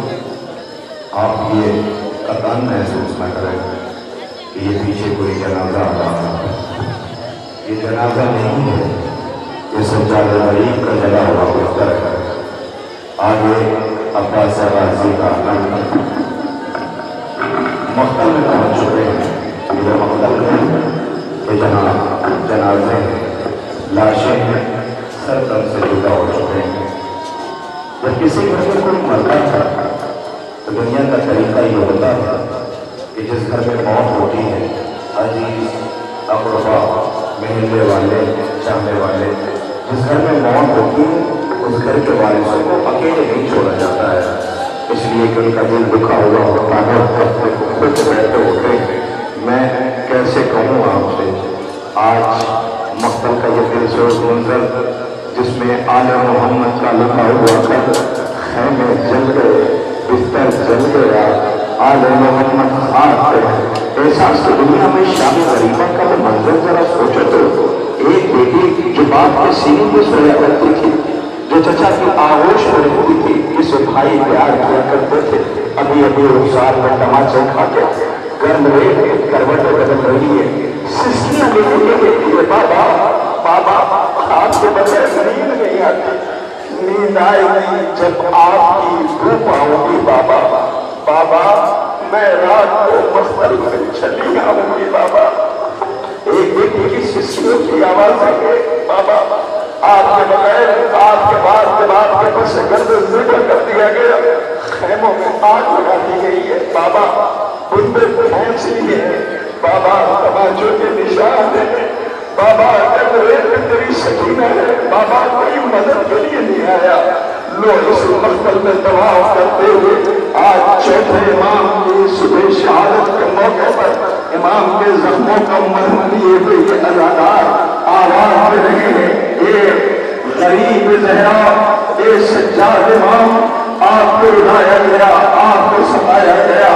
آپ یہ قطعاً محسوس نہ کریں کہ یہ پیچھے کوئی جنازہ آ رہا ہے یہ جنازہ نہیں ہے یہ سجادہ غریب کا جلا ہوا بستر ہے آگے عباس غازی کا نام مقتل میں پہنچ چکے ہیں یہ مقتل ہے کہ جہاں جنازے لاشیں سر تن سے جدا ہو چکے ہیں جب کسی گھر میں کوئی مرتا تھا تو دنیا کا طریقہ یہ ہوتا تھا کہ جس گھر میں موت ہوتی ہے عزیز اقربا محلے والے چاہنے والے جس گھر میں موت ہوتی ہے اس گھر کے وارثوں کو اکیلے نہیں چھوڑا جاتا ہے اس لیے کہ ان کا دل دکھا ہوا ہوتا ہے خود بیٹھے ہوتے ہیں میں کیسے کہوں آپ سے آج مقتل کا یہ دلسوز منظر جس میں آل محمد کا لکھا ہوا خط، خیمے جل گئے، بستر جل گیا، آل محمد خاک پہ، احساس تو دنیا میں شام غریبہ کا وہ منظر ذرا سوچو تو، ایک بیٹی جو باپ کے سینے پہ سویا کرتی تھی، جو چچا کی آغوش میں رہتی تھی، جسے بھائی پیار کیا کرتے تھے، ابھی ابھی رخسار میں تماچے کھا کے گرم ریت کروٹیں بدل رہی ہے، سسکیاں لے کے کہتی ہے بابا بابا آپ کے بغیر نیند نہیں آتی، نیند آئے گی جب آپ کی دھوپ آؤں گی بابا، بابا میں رات کو مستل میں چلی آؤں گی بابا، ایک بیٹی کی سسکیوں کی آواز ہے بابا آپ کے بغیر آپ کے بعد دماغ کے پس گرد ذکر کر دیا گیا، خیموں میں آگ لگا دی گئی ہے بابا، ان پہ پھینس لی ہے بابا، تماچوں کے نشان ہے بابا، گرد ریت میں تیری سکینہ ہے بابا، کوئی مدد کے لیے نہیں آیا، لو اس مقتل میں طواف کرتے ہوئے آج چوتھے امام کی صبح شہادت کے موقع پر امام کے زخموں کا مرہم لیے ہوئے یہ اداکار آواز دے رہے ہیں، اے غریب زہرا، اے سجاد امام، آپ کو اٹھایا گیا، آپ کو ستایا گیا،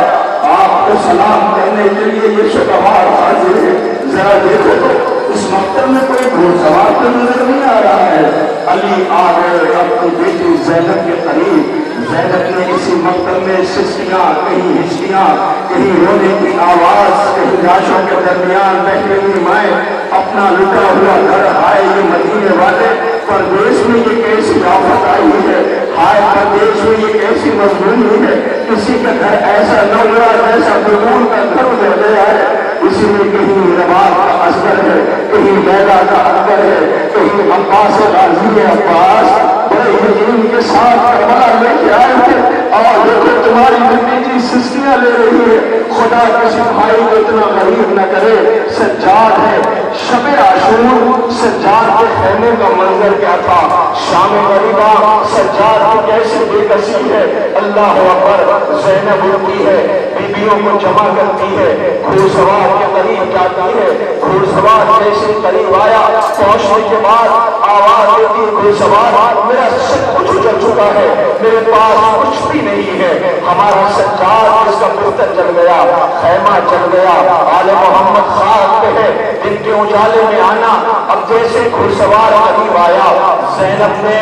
آپ کو سلام کرنے کے لیے یہ شبہار حاضر ہے، ذرا دیکھو تو اس مقتل میں کوئی گھوڑ سوار تو نظر نہیں آ رہا ہے، علی آ گئے اپنی بیٹی زینب کے قریب، زینب نے اسی مقتل میں سسکیاں، کہیں ہچکیاں، کہیں رونے کی آواز، کہیں لاشوں کے درمیان بہتی ہوئی مائیں، اپنا لٹا ہوا گھر، ہائے یہ مدینے والے پردیش میں یہ کیسی آفت آئی ہے، ہائے پردیش میں یہ کیسی مضمونی ہے، کسی کا گھر ایسا نہ ہوا جیسا بلون کا گھر ادھر گیا ہے، اسی میں کہیں رباط کا اصغر ہے، کہیں بیدا کا اکبر ہے، کہیں عباس غازی عباس بڑے یقین کے ساتھ کربلا لے کے آئے تھے، اور دیکھو تمہاری بھتیجی سسکیاں لے رہی ہے، خدا کسی بھائی کو اتنا غریب نہ کرے، سجاد ہے، شب عاشور سجاد کے خیمے کا منظر کیا تھا، شام غریبہ سجاد کی کیسی بے کسی ہے، اللہ اکبر، زینب اٹھتی ہے، بیویوں کو جمع کرتی ہے، گھوڑ سوار کے قریب جاتی ہے، گھوڑ سوار جیسے قریب آیا، پہنچنے کے بعد آواز دیتی گھوڑ سوار، میرا سب کچھ اجڑ چکا ہے، میرے پاس کچھ بھی نہیں ہے، ہمارا سجاد جس کا بستر جل گیا، خیمہ جل گیا، آل محمد خاک پہ ہے، دن کے اجالے میں آنا، اب جیسے گھوڑ سوار قریب آیا، زینب نے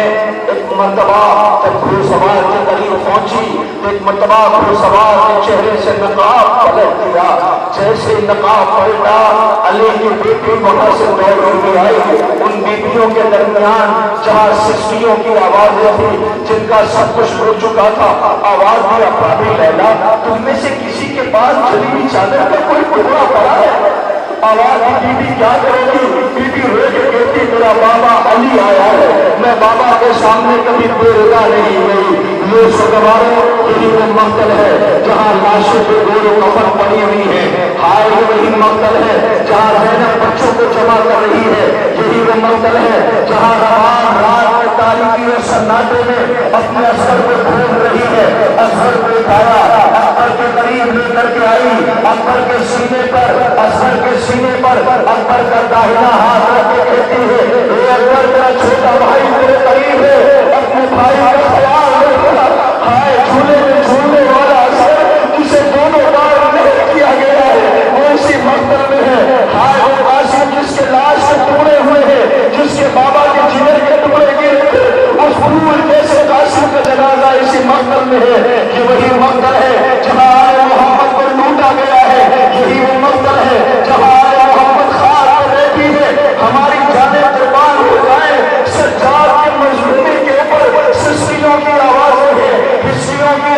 ایک مرتبہ جب گھوڑ سوار کے قریب پہنچی، ایک مرتبہ گھوڑ سوار کے چہرے سے نقاب پلٹ دیا، جیسے نقاب پلٹا، علی کی بیٹی وہاں سے دوڑ آئی، ان بیٹیوں کے درمیان جہاں سسکیوں کی آوازیں تھی، جن کا سب کچھ ہو چکا تھا، آواز دیا بھابی لیلا، تم میں سے کسی کے پاس جلی ہوئی چادر کا کوئی ٹکڑا پڑا ہے؟ آواز کی بیٹی کیا کرے گی؟ بیٹی رو کے کہتی میرا بابا علی آیا ہے، میں بابا کے سامنے کبھی بے رضا نہیں ہوئی، یہ سگواروں یہی وہ مقتل ہے جہاں لاشوں پہ گول و کفن پڑی ہوئی ہے، ہائے وہی مقتل ہے جہاں زینب بچوں کو جمع کر رہی ہے، یہی وہ مقتل ہے جہاں روان رات میں تاریکی اور سناٹے میں اپنے اثر کو ڈھونڈ رہی ہے، اثر کو اٹھایا، اکبر کے قریب لے کر کے آئی، اکبر کے سینے پر، اثر کے سینے پر اکبر کا داہنا ہاتھ رکھ کے کہتی ہے اے اکبر میرا چھوٹا بھائی میرے قریب ہے، اپنے بھائی کا خیال رکھنا، ہائے جھولے میں جھولنے والا اثر جسے دونوں بار نہیں کیا گیا ہے وہ اسی مقتل میں ہے، ہائے وہ قاسم جس کے لاش کے ٹکڑے ہوئے ہیں، جس کے بابا کے جگر کے ٹکڑے گرے تھے، اس پھول جیسے قاسم کا جنازہ اسی مقتل میں ہے، یہ وہی مقتل ہے جہاں آل محمد کو لوٹا گیا ہے، یہی وہ مقتل ہے جہاں آل محمد خار پر رہتی ہے، ہماری جانیں قربان ہو جائیں، سجاد کے مظلومی کے اوپر سسکیوں کی آوازیں ہیں، ہسکیوں کی